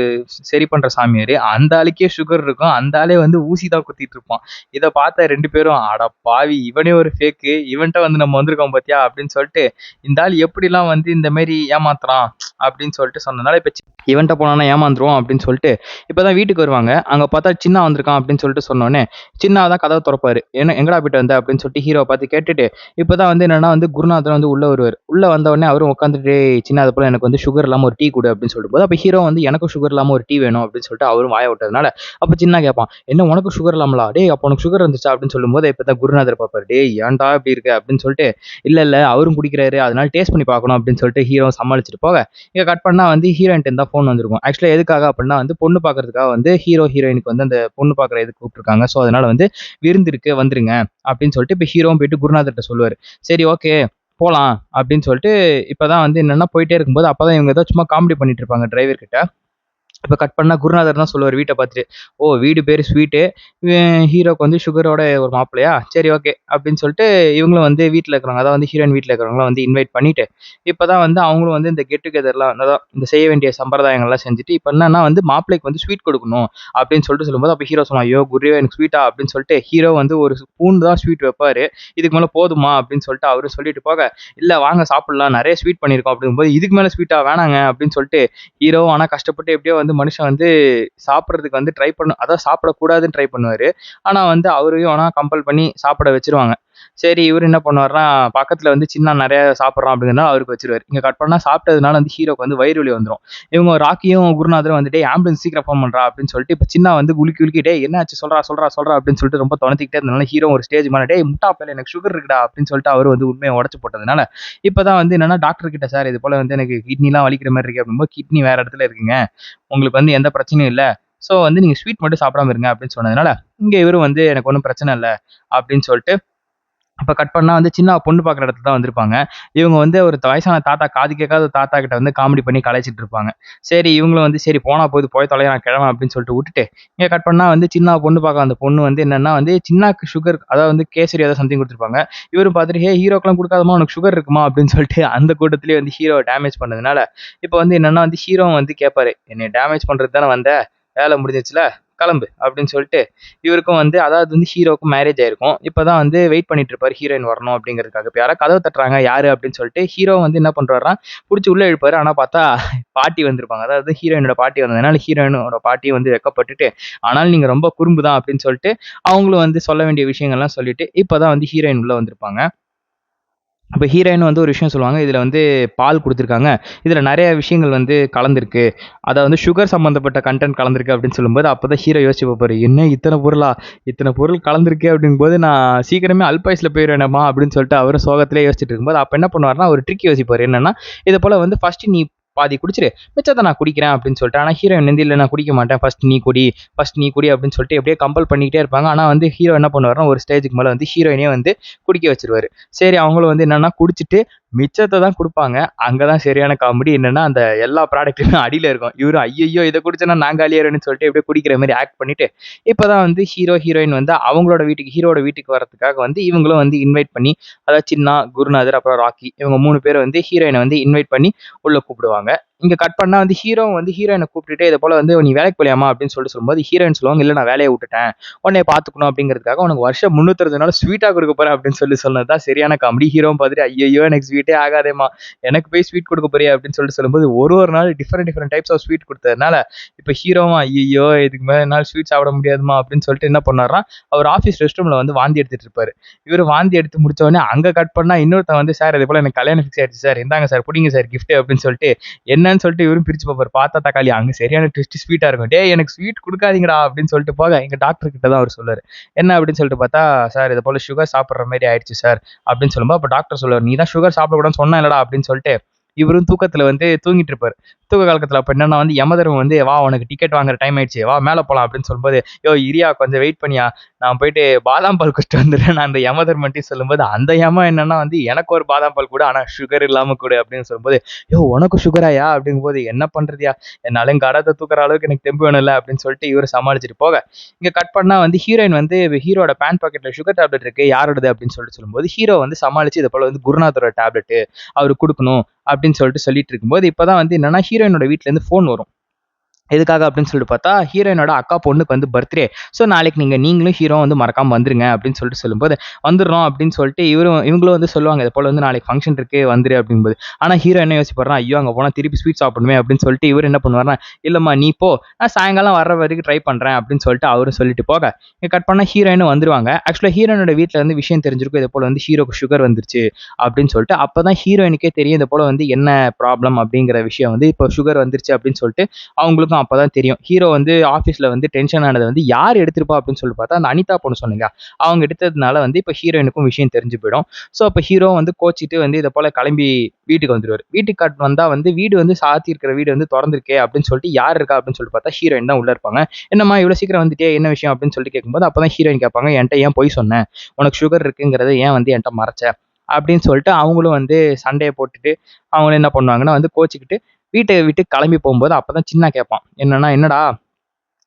சரி பண்ற சாமியாரு. அந்த ஆளுக்கே சுகர் இருக்கும். அந்த ஆளே வந்து ஊசி தான் குத்திட்டு இருப்பான். இத பார்த்த 2 பேரும் அட பாவி! இவனே ஒரு ஃபேக்கு. இவன்ட்ட வந்து நம்ம வந்திருக்கோம் பார்த்தியா? அப்படின்னு சொல்லிட்டு, இந்த ஆள் எப்படிலாம் வந்து இந்த மாரி ஏமாத்துறான் அப்படின்னு சொல்லிட்டு சொன்னனால, இப்ப இவன்ட்ட போனானா ஏமாந்துருவோம் அப்படின்னு சொல்லிட்டு, இப்பதான் வீட்டுக்கு வருவாங்க. அங்க பார்த்தா சின்னா வந்திருக்கான் அப்படின்னு சொல்லிட்டு சொன்னோனே, சின்னா தான் கதவ தொறப்பாரு. எங்கடா போயிட்டு வந்த? அப்படின்னு சொல்லிட்டு ஹீரோவ பார்த்து கேட்டுட்டு, இப்பதான் வந்து என்னன்னா வந்து குருநாதர் வந்து உள்ள வருவாரு. உள்ள வந்த உடனே அவரும் உட்காந்துட்டு, "டேய் சின்னா அது போல எனக்கு வந்து சுகர் இல்லாம ஒரு டீ குடு" அப்படின்னு சொல்லும்போது, அப்ப ஹீரோ வந்து எனக்கும் சுகர் இல்லாம ஒரு டீ வேணும் அப்படின்னு சொல்லிட்டு அவரும் வாய விட்டதுனால, அப்ப சின்னா கேட்பான், "என்ன உனக்கும் சுகர் இல்லாமலா? டேய் அப்ப உனக்கு சுகர் இருந்துச்சா?" அப்படின்னு சொல்லும்போது, இப்பதான் குருநாதர் பார்ப்பாரு. "டேய் ஏன்டா இப்படி இருக்க?" அப்படின்னு சொல்லிட்டு, "இல்ல இல்ல அவரும் குடிக்கிறாரு. அதனால டேஸ்ட் பண்ணி பார்க்கணும்" அப்படின்னு சொல்லிட்டு ஹீரோ சமாளிச்சுட்டு போக, இங்க கட் பண்ணா வந்து ஹீரோயின்ட்ட இருந்து தான் ஃபோன் வந்திருக்கும். ஆக்சுவலா எதுக்காக அப்படின்னா வந்து பொண்ணு பார்க்கறதுக்காக வந்து ஹீரோ, ஹீரோயினுக்கு வந்து அந்த பொண்ணு பார்க்குற இதுக்கு கூப்பிட்டுருக்காங்க. ஸோ அதனால வந்து விருந்து இருக்கு வந்துருங்க அப்படின்னு சொல்லிட்டு இப்ப ஹீரோவும் போயிட்டு குருநாதர்ட்ட சொல்லுவாரு. சரி ஓகே போலாம் அப்படின்னு சொல்லிட்டு இப்பதான் வந்து என்னன்னா போயிட்டே இருக்கும்போது அப்பதான் இவங்க ஏதோ சும்மா காமெடி பண்ணிட்டு இருப்பாங்க டிரைவர் கிட்ட. இப்ப கட் பண்ணா குருநாதர் தான் சொல்லுவாரு வீட்ட பார்த்துட்டு. "ஓ! வீடு பேரு ஸ்வீட்டு. ஹீரோக்கு வந்து சுகரோட ஒரு மாப்பிள்ளையா? சரி ஓகே." அப்படின்னு சொல்லிட்டு இவங்களும் வந்து வீட்ல இருக்கிறவங்க, அதாவது வந்து ஹீரோயின் வீட்ல இருக்கிறவங்கலாம் வந்து இன்வைட் பண்ணிட்டு, இப்பதான் வந்து அவங்களும் வந்து இந்த கெட் டுகெதர்லாம் அதான் இந்த செய்ய வேண்டிய சம்பிரதாயங்கள்லாம் செஞ்சுட்டு, இப்ப என்னன்னா வந்து மாப்பிள்ளைக்கு வந்து ஸ்வீட் கொடுக்கணும் அப்படின்னு சொல்லிட்டு சொல்லும்போது, அப்ப ஹீரோ சொன்னான், "ஐயோ! குருவே எனக்கு ஸ்வீட்டா?" அப்படின்னு சொல்லிட்டு ஹீரோ வந்து ஒரு ஸ்பூன் தான் ஸ்வீட் வைப்பாரு. "இதுக்கு மேல போதுமா?" அப்படின்னு சொல்லிட்டு அவரும் சொல்லிட்டு போக, "இல்ல வாங்க சாப்பிடலாம். நெறைய ஸ்வீட் பண்ணியிருக்கோம்." அப்படிங்கும்போது, "இதுக்கு மேல ஸ்வீட்டா? வேணாங்க." அப்படின்னு சொல்லிட்டு ஹீரோவும் ஆனா கஷ்டப்பட்டு எப்படியோ வந்து மனுஷன் வந்து சாப்பிடுறதுக்கு வந்து ட்ரை அதான் சாப்பிடக்கூடாதுன்னு ட்ரை பண்ணுவாரு. ஆனா வந்து அவரையும் ஆனா கம்பல் பண்ணி சாப்பிட வச்சுருவாங்க. சரி இவரு என்ன பண்ணுவாருன்னா, பக்கத்துல வந்து சின்னா நெறைய சாப்பிடுறான் அப்படிங்கிறனால அவருக்கு வச்சுருவாரு. இங்க கட் பண்ணா சாப்பிட்டதுனால வந்து ஹீரோக்கு வந்து வயிறு வலி வந்துரும். இவங்க ராக்கியும் குருநாதரும் வந்து, "டேய் ஆம்புலன்ஸ் சீக்கிரம் ஃபோன் பண்றா" அப்படின்னு சொல்லிட்டு இப்ப சின்னா வந்து குலுக்கி குலுக்கி, "டேய் என்னாச்சு சொல்றா, சொல்றா, சொல்றா" அப்படின்னு சொல்லிட்டு ரொம்ப தொணத்திக்கிட்டே இருந்தனால ஹீரோ ஒரு ஸ்டேஜ் மேல, "டேய் முட்டா பயலே எனக்கு சுகர் இருக்குடா" அப்படின்னு சொல்லிட்டு அவரு வந்து உண்மைய உடைச்சு போட்டதுனால, இப்பதான் வந்து என்னன்னா டாக்டர் கிட்ட, "சார் இது போல வந்து எனக்கு கிட்னிலாம் வலிக்கிற மாரி இருக்கு" அப்படிங்கும்போது, "கிட்னி வேற இடத்துல இருக்குங்க. உங்களுக்கு வந்து எந்த பிரச்சனையும் இல்ல. ஸோ வந்து நீங்க ஸ்வீட் மட்டும் சாப்பிடாம இருங்க" அப்படின்னு சொன்னதுனால, இங்க இவரும் வந்து எனக்கு ஒண்ணும் பிரச்சனை இல்ல அப்படின்னு சொல்லிட்டு, அப்ப கட் பண்ணா வந்து சின்னா பொண்ணு பார்க்குற இடத்துக்கு தான் வந்திருப்பாங்க. இவங்க வந்து ஒரு வயசான தாத்தா காது கேட்காத தாத்தா கிட்ட வந்து காமெடி பண்ணி கலாய்ச்சிட்டு இருப்பாங்க. சரி இவங்களும் வந்து சரி போனா போது போய் தொலைறான் கிழவன் அப்படின்னு சொல்லிட்டு விட்டுட்டு, இங்க கட் பண்ணா வந்து சின்னா பொண்ணு பார்க்க வந்த பொண்ணு வந்து என்னன்னா வந்து சின்னாக்கு சுகர் அதாவது வந்து கேசரி ஏதோ சம்திங் குடுத்துருப்பாங்க. இவரும் பார்த்துட்டு, "ஹே ஹீரோக்கெல்லாம் குடுக்காதம்மா உனக்கு சுகர் இருக்குமா?" அப்படின்னு சொல்லிட்டு அந்த கூட்டத்திலேயே வந்து ஹீரோவ டேமேஜ் பண்ணதுனால, இப்ப வந்து என்னன்னா வந்து ஹீரோவும் வந்து கேட்பாரு. "என்னைய டேமேஜ் பண்றதுக்கு தானே வந்த? வேலை முடிஞ்சிருச்சுல கிளம்பு" அப்படின்னு சொல்லிட்டு இவருக்கும் வந்து அதாவது வந்து ஹீரோவுக்கும் மேரேஜ் ஆயிருக்கும். இப்பதான் வந்து வெயிட் பண்ணிட்டு இருப்பாரு ஹீரோயின் வரணும் அப்படிங்கிறதுக்காக. இப்ப யாரோ கதவு தட்டுறாங்க யாரு அப்படின்னு சொல்லிட்டு ஹீரோ வந்து என்ன பண்றாருன்னா, புடிச்சு உள்ள இழுப்பாரு. ஆனா பார்த்தா பாட்டி வந்திருப்பாங்க. அதாவது ஹீரோயினோட பாட்டி வந்ததுனால ஹீரோயினோட பாட்டியும் வந்து வெட்கப்பட்டுட்டு, ஆனாலும் நீங்க ரொம்ப குறும்பு தான் அப்படின்னு சொல்லிட்டு, அவங்களும் வந்து சொல்ல வேண்டிய விஷயங்கள்லாம் சொல்லிட்டு, இப்பதான் வந்து ஹீரோயின் உள்ள வந்திருப்பாங்க. அப்ப ஹீரோயின் வந்து ஒரு விஷயம் சொல்லுவாங்க. இதுல வந்து பால் குடுத்துருக்காங்க. இதுல நெறைய விஷயங்கள் வந்து கலந்திருக்கு. அதாவது சுகர் சம்மந்தப்பட்ட கன்டென்ட் கலந்திருக்கு அப்படின்னு சொல்லும்போது, அப்பதான் ஹீரோ யோசிச்சு பார்ப்பாரு. என்ன இத்தன பொருளா? இத்தன பொருள் கலந்திருக்கே அப்படிங்கும்போது, நான் சீக்கிரமே அல்பாயுஸ்ல போயிருவேனேம்மா அப்படின்னு சொல்லிட்டு அவரும் சோகத்திலேயே யோசிச்சுட்டு இருக்கும்போது, அப்ப என்ன பண்ணுவாருன்னா, ஒரு ட்ரிக் யோசிப்பாரு. என்னன்னா, இத போல வந்து ஃபர்ஸ்ட் நீ பாதி குடிச்சிரு. மிச்சத்த நான் குடிக்கிறேன் அப்படின்னு சொல்லிட்டு. ஆனா ஹீரோயின் வந்து இல்ல நான் குடிக்க மாட்டேன். ஃபர்ஸ்ட் நீ குடி அப்படின்னு சொல்லிட்டு எப்படியோ கம்பல் பண்ணிக்கிட்டே இருப்பாங்க. ஆனா வந்து ஹீரோ என்ன பண்ணுவாருன்னா, ஒரு ஸ்டேஜ்க்கு மேல வந்து ஹீரோயினயே வந்து குடிக்க வச்சுருவாரு. சரி அவங்களும் வந்து என்னன்னா குடிச்சிட்டு மிச்சத்த தான் குடுப்பாங்க. அங்க தான் சரியான காமெடி. என்னன்னா, அந்த எல்லா ப்ராடக்ட்டுமே அடியில இருக்கும். இவரு ஐய்யய்யோ! இத குடிச்சேன்னா நான் காலியாயிருவேன்னு சொல்லிட்டு எப்படியோ குடிக்கிற மாரி ஆக்ட் பண்ணிட்டு, இப்பதான் வந்து ஹீரோ, ஹீரோயின் வந்து அவங்களோட வீட்டுக்கு ஹீரோவோட வீட்டுக்கு வரதுக்காக வந்து இவங்களும் வந்து இன்வைட் பண்ணி, அதாவது சின்னா, குருநாதர், அப்புறம் ராக்கி இவங்க 3 பேர வந்து ஹீரோயின வந்து இன்வைட் பண்ணி உள்ள கூப்பிடுவாங்க. இங்க கட் பண்ணா வந்து ஹீரோவும் வந்து ஹீரோயின கூப்பிட்டுட்டு இத போல வந்து "நீ வேலைக்கு போலையாம்மா?" அப்படின்னு சொல்லிட்டு சொல்லும்போது, ஹீரோயின் சொல்லுவாங்க, "இல்ல நான் வேலைய வுட்டுட்டேன். உன்னைய பார்த்துக்கணும் அப்படிங்கிறதுக்காக உனக்கு வருஷம் 365 நாள் ஸ்வீட்டா குடுக்க போறேன்" அப்படின்னு சொன்னது தான் சரியான காமெடி. ஹீரோவும் பார்த்துட்டு, "ஐய்யய்யோ! எனக்கு ஸ்வீட்டே ஆகாதேம்மா. எனக்கு போய் ஸ்வீட் குடுக்க போறியா?" அப்படின்னு சொல்லும்போது, ஒரு நாள் different different types of sweet குடுத்ததுனால, இப்ப ஹீரோவும் "ஐய்யய்யோ! இதுக்கு மேல என்னால ஸ்வீட் சாப்பிட முடியாதும்மா" அப்படின்னு சொல்லிட்டு என்ன பண்ணாருன்னா, அவர் ஆஃபீஸ் ரெஸ்ட் ரூம்ல வந்து வாந்தி எடுத்துட்டு இருப்பாரு. இவரு வாந்தி எடுத்து முடிச்ச உடனே அங்க கட் பண்ணா இன்னொருத்தன் வந்து, "சார் இது போல எனக்கு கல்யாணம் ஃபிக்ஸ் ஆயிடுச்சு சார். இந்தாங்க சார் புடிங்க சார் கிஃப்ட்" அப்படின்னு சொல்லிட்டு, என்ன என்னன்னு சொல்லிட்டு இவரும் பிரிச்சு பார்ப்பாரு. பார்த்தா தக்காளி அங்க சரியான ட்விஸ்ட் ஸ்வீட்டா இருக்கும். டேய் எனக்கு ஸ்வீட் குடுக்காதீங்கடா அப்படின்னு சொல்லிட்டு போக எங்க டாக்டர் கிட்ட தான் அவர் சொல்லுவாரு. என்ன அப்படின்னு சொல்லிட்டு பார்த்தா, சார் இது போல சுகர் சாப்பிடுற மாதிரி ஆயிடுச்சு சார் அப்படின்னு சொல்லும்போது, அப்ப டாக்டர் சொல்லுவாரு, நீ தான் சுகர் சாப்பிடக்கூடாதுன்னு சொன்னா இல்லடா அப்படின்னு சொல்லிட்டு இவரும் தூக்கத்துல வந்து தூங்கிட்டு இருப்பாரு. தூக்க கலக்கத்துல அப்ப என்னன்னா வந்து யமதர்மன் வந்து வா உனக்கு டிக்கெட் வாங்குற டைம் ஆயிடுச்சு. வா மேல போலாம் அப்படின்னு சொல்லும்போது, யோ இரியா கொஞ்சம் வெயிட் பண்ணியா. நான் போயிட்டு பாதாம் பால் குடிச்சிட்டு வந்துடுறேன். நான் அந்த யமதர்மன்ட்டயும் சொல்லும்போது, அந்த யமன் என்னன்னா வந்து எனக்கு ஒரு பாதாம் பால் குடு. ஆனா சுகர் இல்லாம குடு அப்படின்னு சொல்லும்போது, யோ உனக்கு சுகராயா அப்படிங்கும்போது என்ன பண்றதுயா? என்னால கடத்த தூக்குற அளவுக்கு எனக்கு தெம்பு வேணும்ல அப்படின்னு சொல்லிட்டு இவரு சமாளிச்சுட்டு போக, இங்க கட் பண்ணா வந்து ஹீரோயின் வந்து ஹீரோட பேண்ட் பாக்கெட்ல சுகர் டேப்லெட் இருக்கு. யாரோடது அப்படின்னு சொல்லிட்டு சொல்லும்போது, ஹீரோ வந்து சமாளிச்சு இது போல வந்து குருநாதரோட டேப்லெட் அவருக்கு குடுக்கணும் அப்படின்னு சொல்லிட்டு இருக்கும்போது, இப்பதான் வந்து என்னன்னா ஹீரோயினோட வீட்ல இருந்து ஃபோன் வரும். எதுக்காக அப்படின்னு சொல்லிட்டு பார்த்தா, ஹீரோயினோட அக்கா பொண்ணுக்கு வந்து பர்த்டே. ஸோ நாளைக்கு நீங்களும் ஹீரோவும் வந்து மறக்காம வந்துருங்க அப்படின்னு சொல்லும்போது, வந்துடுறோம் அப்படின்னு சொல்லிட்டு இவங்களும் வந்து சொல்லுவாங்க. இது போல வந்து நாளைக்கு ஃபங்ஷன் இருக்கு வந்துரு அப்படிங்கும்போது. ஆனா ஹீரோ என்ன யோசிப்பாருன்னா, ஐயோ அங்க போனா திருப்பி ஸ்வீட் சாப்பிடணுமே அப்படின்னு சொல்லிட்டு இவரு என்ன பண்ணுவாருன்னா, இல்லம்மா நீ போ. நான் சாயங்காலம் வர்ற வரைக்கும் ட்ரை பண்றேன் அப்படின்னு சொல்லிட்டு அவரும் சொல்லிட்டு போக, இங்க கட் பண்ணா ஹீரோயினும் வந்துருவாங்க. ஆக்சுவலா ஹீரோயினோட வீட்ல இருந்து விஷயம் தெரிஞ்சிருக்கும். இது போல வந்து ஹீரோக்கு சுகர் வந்துருச்சு அப்படின்னு சொல்லிட்டு. அப்பதான் ஹீரோயினுக்கே தெரியும் இது போல வந்து என்ன ப்ராப்ளம் அப்படிங்கிற விஷயம் வந்து இப்போ சுகர் வந்துருச்சு அப்படின்னு சொல்லிட்டு அவங்களுக்கும் அப்பதான் தெரியும். ஹீரோ வந்து ஆஃபீஸ்ல வந்து டென்ஷன் ஆனது வந்து யார் எடுத்திருப்பா அப்படின்னு சொல்லி பார்த்தா, அந்த அனிதா பொண்ணு சொன்னீங்க. அவங்க எடுத்ததுனால வந்து இப்ப ஹீரோயினுக்கும் விஷயம் தெரிஞ்சு போயிடும். ஸோ அப்ப ஹீரோ வந்து கோச்சிட்டு வந்து இத போல கிளம்பி வீட்டுக்கு வந்துருவாரு. வீட்டுக்கு வந்தா வந்து வீடு வந்து சாத்தி இருக்கிற வீடு வந்து தொறந்திருக்கே அப்படின்னு சொல்லிட்டு யார் இருக்கா அப்படின்னு சொல்லிட்டு பார்த்தா ஹீரோயின் தான் உள்ள இருப்பாங்க. என்னம்மா இவ்வளவு சீக்கிரம் வந்துட்டே என்ன விஷயம் அப்படின்னு சொல்லிட்டு கேட்கும்போது அப்பதான் ஹீரோயின் கேட்பாங்க, என்கிட்ட ஏன் பொய் சொன்ன? உனக்கு சுகர் இருக்குங்கிறத ஏன் வந்து என்கிட்ட மறைச்ச? அப்படின்னு சொல்லிட்டு அவங்களும் வந்து சண்டைய போட்டுட்டு அவங்களும் என்ன பண்ணுவாங்கன்னா வந்து கோச்சிக்கிட்டு வீட்ட விட்டு கிளம்பி போகும்போது அப்பதான் சின்னா கேட்பான். என்னன்னா, "என்னடா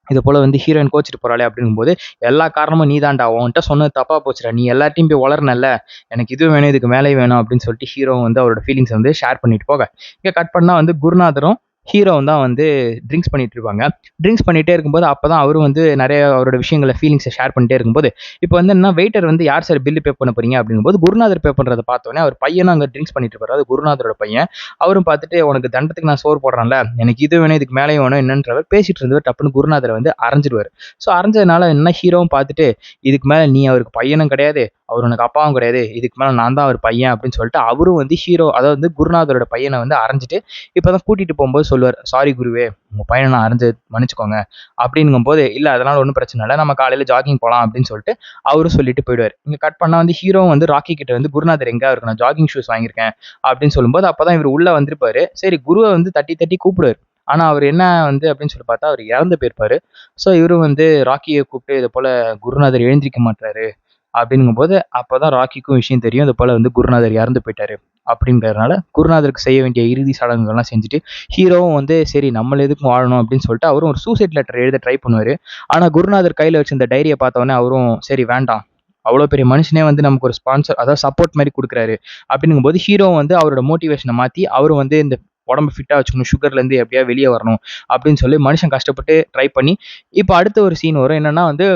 இது போல வந்து ஹீரோயின் கோச்சிட்டு போறாளே" அப்படிங்கும்போது, "எல்லா காரணமும் நீதான்டா. உன்கிட்ட சொன்னது தப்பா போச்சுடா. நீ எல்லார்ட்டயும் போய் உளறுனல்ல. எனக்கு இது வேணும், இதுக்கு மேலயும் வேணும்" அப்படின்னு சொல்லிட்டு ஹீரோ வந்து அவரோட ஃபீலிங்ஸ வந்து ஷேர் பண்ணிட்டு போக, இங்க கட் பண்ணா வந்து குருநாதரும், ஹீரோவும் தான் வந்து ட்ரிங்க்ஸ் பண்ணிட்டு இருப்பாங்க. ட்ரிங்க்ஸ் பண்ணிட்டே இருக்கும்போது அப்பதான் அவரும் வந்து நெறைய அவரோட விஷயங்கள ஃபீலிங்ஸ ஷேர் பண்ணிட்டே இருக்கும்போது, இப்ப வந்து என்னன்னா வெயிட்டர் வந்து யார் சார் பில் பே பண்ண போறீங்க அப்படிங்கும்போது, குருநாதர் பே பண்றத பார்த்தோனே அவர் பையனும் அங்க ட்ரிங்க்ஸ் பண்ணிட்டு இருப்பாரு. அது குருநாதரோட பையன். அவரும் பார்த்துட்டு, "உனக்கு தண்டத்துக்கு நான் சோறு போடுறேன்ல, எனக்கு இது வேணும், இதுக்கு மேலயும் வேணும்" என்னன்றவர் பேசிட்டு இருந்தவர் டப்புன்னு குருநாதர வந்து அறைஞ்சிருவாரு. ஸோ அறைஞ்சதுனால என்ன ஹீரோவும் பார்த்துட்டு, "இதுக்கு மேல நீ அவருக்கு பையனும் கிடையாது, அவர் உனக்கு அப்பாவும் கிடையாது. இதுக்கு மேல நான் தான் அவர் பையன்" அப்படின்னு சொல்லிட்டு அவரும் வந்து அதாவது வந்து குருநாதரோட பையன வந்து அறைஞ்சிட்டு, இப்பதான் கூட்டிட்டு போம்போது சொல்லுவாரு, "சாரி குருவே, உங்க பையன நான் அறைஞ்சது மன்னிச்சுக்கோங்க" அப்படிங்கும்போது, "இல்ல அதனால ஒண்ணும் பிரச்சனை இல்ல. நம்ம காலையில ஜாகிங் போலாம்" அப்படின்னு சொல்லிட்டு அவரும் சொல்லிட்டு போயிடுவாரு. இங்க கட் பண்ணா வந்து ஹீரோவும் வந்து ராக்கி கிட்ட வந்து, "குருநாதர் எங்க? அவருக்கு நான் ஜாகிங் ஷூஸ் வாங்கியிருக்கேன்" அப்படின்னு சொல்லும்போது, அப்பதான் இவரு உள்ள வந்திருப்பாரு. சரி குருவ வந்து தட்டி தட்டி கூப்பிடுவாரு. ஆனா அவரு என்ன வந்து அப்படின்னு சொல்லி பார்த்தா, அவரு இறந்து போயிருப்பாரு. ஸோ இவரும் வந்து ராக்கிய கூப்பிட்டு, "இது போல குருநாதர் எழுந்திரிக்க மாட்றாரு" அப்படிங்கும்போது, அப்பதான் ராக்கிக்கும் விஷயம் தெரியும். இது போல வந்து குருநாதர் இறந்து போயிட்டாரு அப்படிங்கிறதுனால, குருநாதருக்கு செய்ய வேண்டிய இறுதி சடங்குகள்லாம் செஞ்சுட்டு, ஹீரோவும் வந்து சரி நம்மள எதுக்கும் வாழணும் அப்படின்னு சொல்லிட்டு, அவரும் ஒரு சூசைட் லெட்டர் எழுத ட்ரை பண்ணுவாரு. ஆனா குருநாதர் கையில வச்சிருந்த டைரிய பார்த்த உடனே அவரும் சரி வேண்டாம். அவ்வளோ பெரிய மனுஷனே வந்து நமக்கு ஒரு ஸ்பான்சர் அதாவது சப்போர்ட் மாரி குடுக்குறாரு. அப்படிங்கும்போது ஹீரோவும் வந்து அவரோட மோட்டிவேஷன மாத்தி, அவரும் வந்து இந்த உடம்ப ஃபிட்டா வச்சுக்கணும். சுகர்லேருந்து எப்படியாவது வெளிய வரணும் அப்படின்னு சொல்லி மனுஷன் கஷ்டப்பட்டு ட்ரை பண்ணி, இப்ப அடுத்த ஒரு சீன் வரும். என்னன்னா வந்து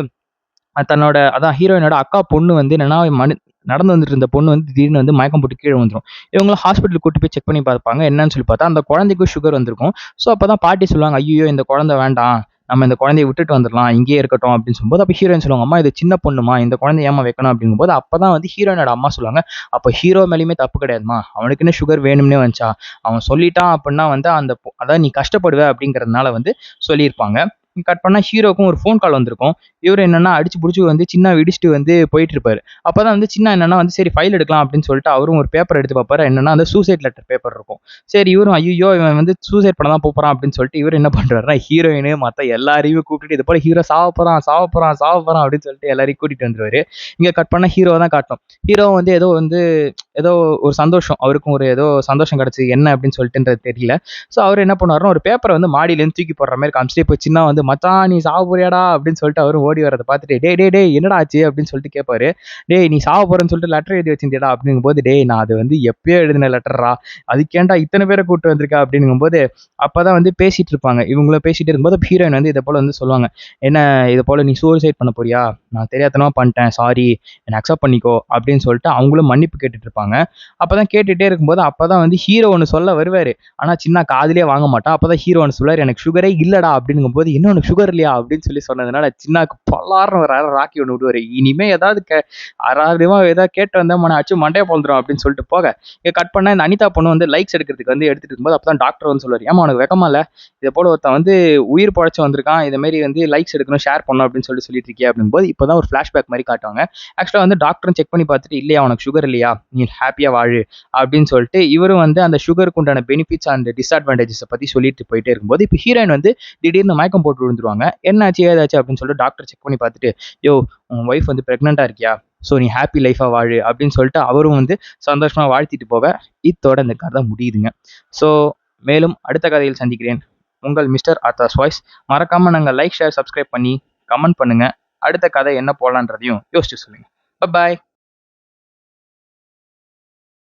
தன்னோட அதான் ஹீரோயினோட அக்கா பொண்ணு வந்து என்னன்னா, நடந்து வந்துட்டு இருந்த பொண்ணு வந்து திடீர்னு வந்து மயக்கம் போட்டு கீழ விழுந்துரும். இவங்களும் ஹாஸ்பிட்டலுக்கு கூட்டிட்டு போய் செக் பண்ணி பார்ப்பாங்க. என்னன்னு சொல்லி பார்த்தா, அந்த குழந்தைக்கும் சுகர் வந்திருக்கும். ஸோ அப்பதான் பாட்டி சொல்லுவாங்க, "ஐய்யயோ! இந்த குழந்தை வேண்டாம். நம்ம இந்த குழந்தைய விட்டுட்டு வந்துரலாம். இங்கேயே இருக்கட்டும்" அப்படின்னு சொல்லும்போது, அப்ப ஹீரோயின் சொல்லுவாங்க, "அம்மா இது சின்ன பொண்ணும்மா. இந்த குழந்தைய ஏம்மா வைக்கணும்?" அப்படிங்கும்போது, அப்பதான் வந்து ஹீரோயினோட அம்மா சொல்லுவாங்க, "அப்ப ஹீரோ மேலயுமே தப்பு கிடையாதும்மா. அவனுக்கு என்ன சுகர் வேணும்னே வந்துச்சா? அவன் சொல்லிட்டான் அப்படின்னா வந்து அதாவது நீ கஷ்டப்படுவ அப்படிங்கிறதுனால வந்து சொல்லியிருப்பாங்க." கட் பண்ணா ஹீரோக்கும் ஒரு ஃபோன் கால் வந்திருக்கும். இவரு என்னன்னா அடிச்சு புடிச்சு வந்து சின்னாவ இடிச்சுட்டு வந்து போயிட்டு இருப்பாரு. அப்பதான் வந்து சின்னா என்னன்னா வந்து சரி ஃபைல் எடுக்கலாம் அப்படின்னு சொல்லிட்டு அவரும் ஒரு பேப்பர் எடுத்து பார்ப்பாரு. என்னன்னா அந்த சூசைட் லெட்டர் பேப்பர் இருக்கும். சரி இவரும் ஐய்யயோ! இவன் வந்து சூசைட் பண்ண தான் போப்போறான் அப்படின்னு சொல்லிட்டு இவரு என்ன பண்றாருன்னா, ஹீரோயினு மத்த எல்லாரையும் கூப்பிட்டுட்டு இது போல ஹீரோ சாவப்போறான், சாவப்போறான், சாவப்போறான் அப்படின்னு சொல்லிட்டு எல்லாரையும் கூட்டிட்டு வந்துருவாரு. இங்க கட் பண்ணா ஹீரோவ தான் காட்டும். ஹீரோ வந்து ஏதோ ஒரு சந்தோஷம். அவருக்கும் ஒரு ஏதோ சந்தோஷம் கிடைச்சது. என்ன அப்படின்னு சொல்லிட்டுன்றது தெரியல. ஸோ அவரு என்ன பண்ணுவாருன்னா, ஒரு பேப்பர வந்து மாடியிலேருந்து தூக்கி போடுற மாரி காமிச்சுட்டு, இப்ப சின்னா வந்து "மச்சான் நீ சாவ போறியாடா?" அப்படின்னு சொல்லிட்டு அவரும் ஓடி வரத பார்த்துட்டு, "டேய் டேய் டேய் என்னடா ஆச்சு?" அப்படின்னு சொல்லிட்டு கேட்பாரு. "டேய் நீ சாவ போறேன்னு சொல்லிட்டு லெட்டர் எழுதி வச்சிருந்தியேடா" அப்படிங்கும்போது, "டேய் நான் அது வந்து எப்பயோ எழுதின லெட்டர்ரா. அதுக்கேன்டா இத்தன பேர கூட்டு வந்திருக்க?" அப்படிங்கும்போது, அப்பதான் வந்து பேசிட்டு இருப்பாங்க. இவங்களும் பேசிட்டு இருக்கும்போது ஹீரோயின் வந்து இத போல வந்து சொல்லுவாங்க. "என்ன இது போல நீ சூசைட் பண்ண போறியா? நான் தெரியாத்தனமா பண்ணிட்டேன். சாரி. என்ன அக்செப்ட் பண்ணிக்கோ" அப்படின்னு சொல்லிட்டு அவங்களும் மன்னிப்பு கேட்டுட்டு இருப்பாங்க. இருப்பாங்க. அப்பதான் கேட்டுட்டே இருக்கும்போது அப்பதான் வந்து ஹீரோ ஒண்ணு சொல்ல வருவாரு. ஆனா சின்னா காதுலயே வாங்க மாட்டான். அப்பதான் ஹீரோ ஒண்ணு சொல்லுவாரு, "எனக்கு சுகரே இல்லடா" அப்படிங்கும்போது, "என்ன உனக்கு சுகர் இல்லையா?" அப்படின்னு சொன்னதுனால சின்னாக்கு பலார்ன்னு ஒரு ராக்கி ஒண்ணு விடுவாரு. இனிமே ஏதாவது அராவடிமா ஏதாவது கேட்டு வந்தா அடிச்சு மண்டைய பொளந்துரும் அப்படின்னு சொல்லிட்டு போக, இங்க கட் பண்ணா இந்த அனிதா பொண்ணு வந்து லைக்ஸ் எடுக்கிறதுக்கு வந்து எடுத்துட்டு இருக்கும்போது அப்பதான் டாக்டர் வந்து சொல்லுவாரு, "ஏம்மா உனக்கு வெக்கமா இல்ல? இத போல ஒருத்தன் வந்து உயிர் பொழச்சு வந்திருக்கான். இத மாரி வந்து லைக்ஸ் எடுக்கணும், ஷேர் பண்ணணும் அப்படின்னு சொல்லிட்டு இருக்கியே" அப்படிங்கும்போது இப்பதான் ஒரு ஃபிளாஷ்பேக் மாரி காட்டுவாங்க. ஆக்சுவலா வந்து டாக்டரும் செக் பண்ணி பார்த்துட்டு, "இல்லையா உனக்கு சுகர் இல்லையா? நீ ஹேப்பியா வாழு" அப்படின்னு சொல்லிட்டு இவரும் வந்து அந்த சுகருக்கு உண்டான பெனிஃபிட்ஸ் அண்ட் டிஸ்அட்வான்டேஜஸ பத்தி சொல்லிட்டு போயிட்டே இருக்கும்போது, இப்ப ஹீரோயின் வந்து திடீர்னு மயக்கம் போட்டு விழுந்துருவாங்க. "என்னாச்சு? ஏதாச்சு?" அப்படின்னு சொல்லிட்டு டாக்டர் செக் பண்ணி பார்த்துட்டு, "யோவ்! உன் ஒய்ஃப் வந்து பிரெக்னன்ட்டா இருக்கியா? ஸோ நீ ஹேப்பி லைஃபா வாழு" அப்படின்னு சொல்லிட்டு அவரும் வந்து சந்தோஷமா வாழ்த்திட்டு போக, இத்தோட இந்த கதை முடியுதுங்க. ஸோ மேலும் அடுத்த கதையில் சந்திக்கிறேன். உங்கள் மிஸ்டர் ஆர்த்தாஸ் வாய்ஸ். மறக்காம நாங்க லைக், ஷேர், சப்ஸ்கிரைப் பண்ணி கமெண்ட் பண்ணுங்க. அடுத்த கதை என்ன போடலான்றதையும் யோசிச்சு சொல்லுங்க. பாய்.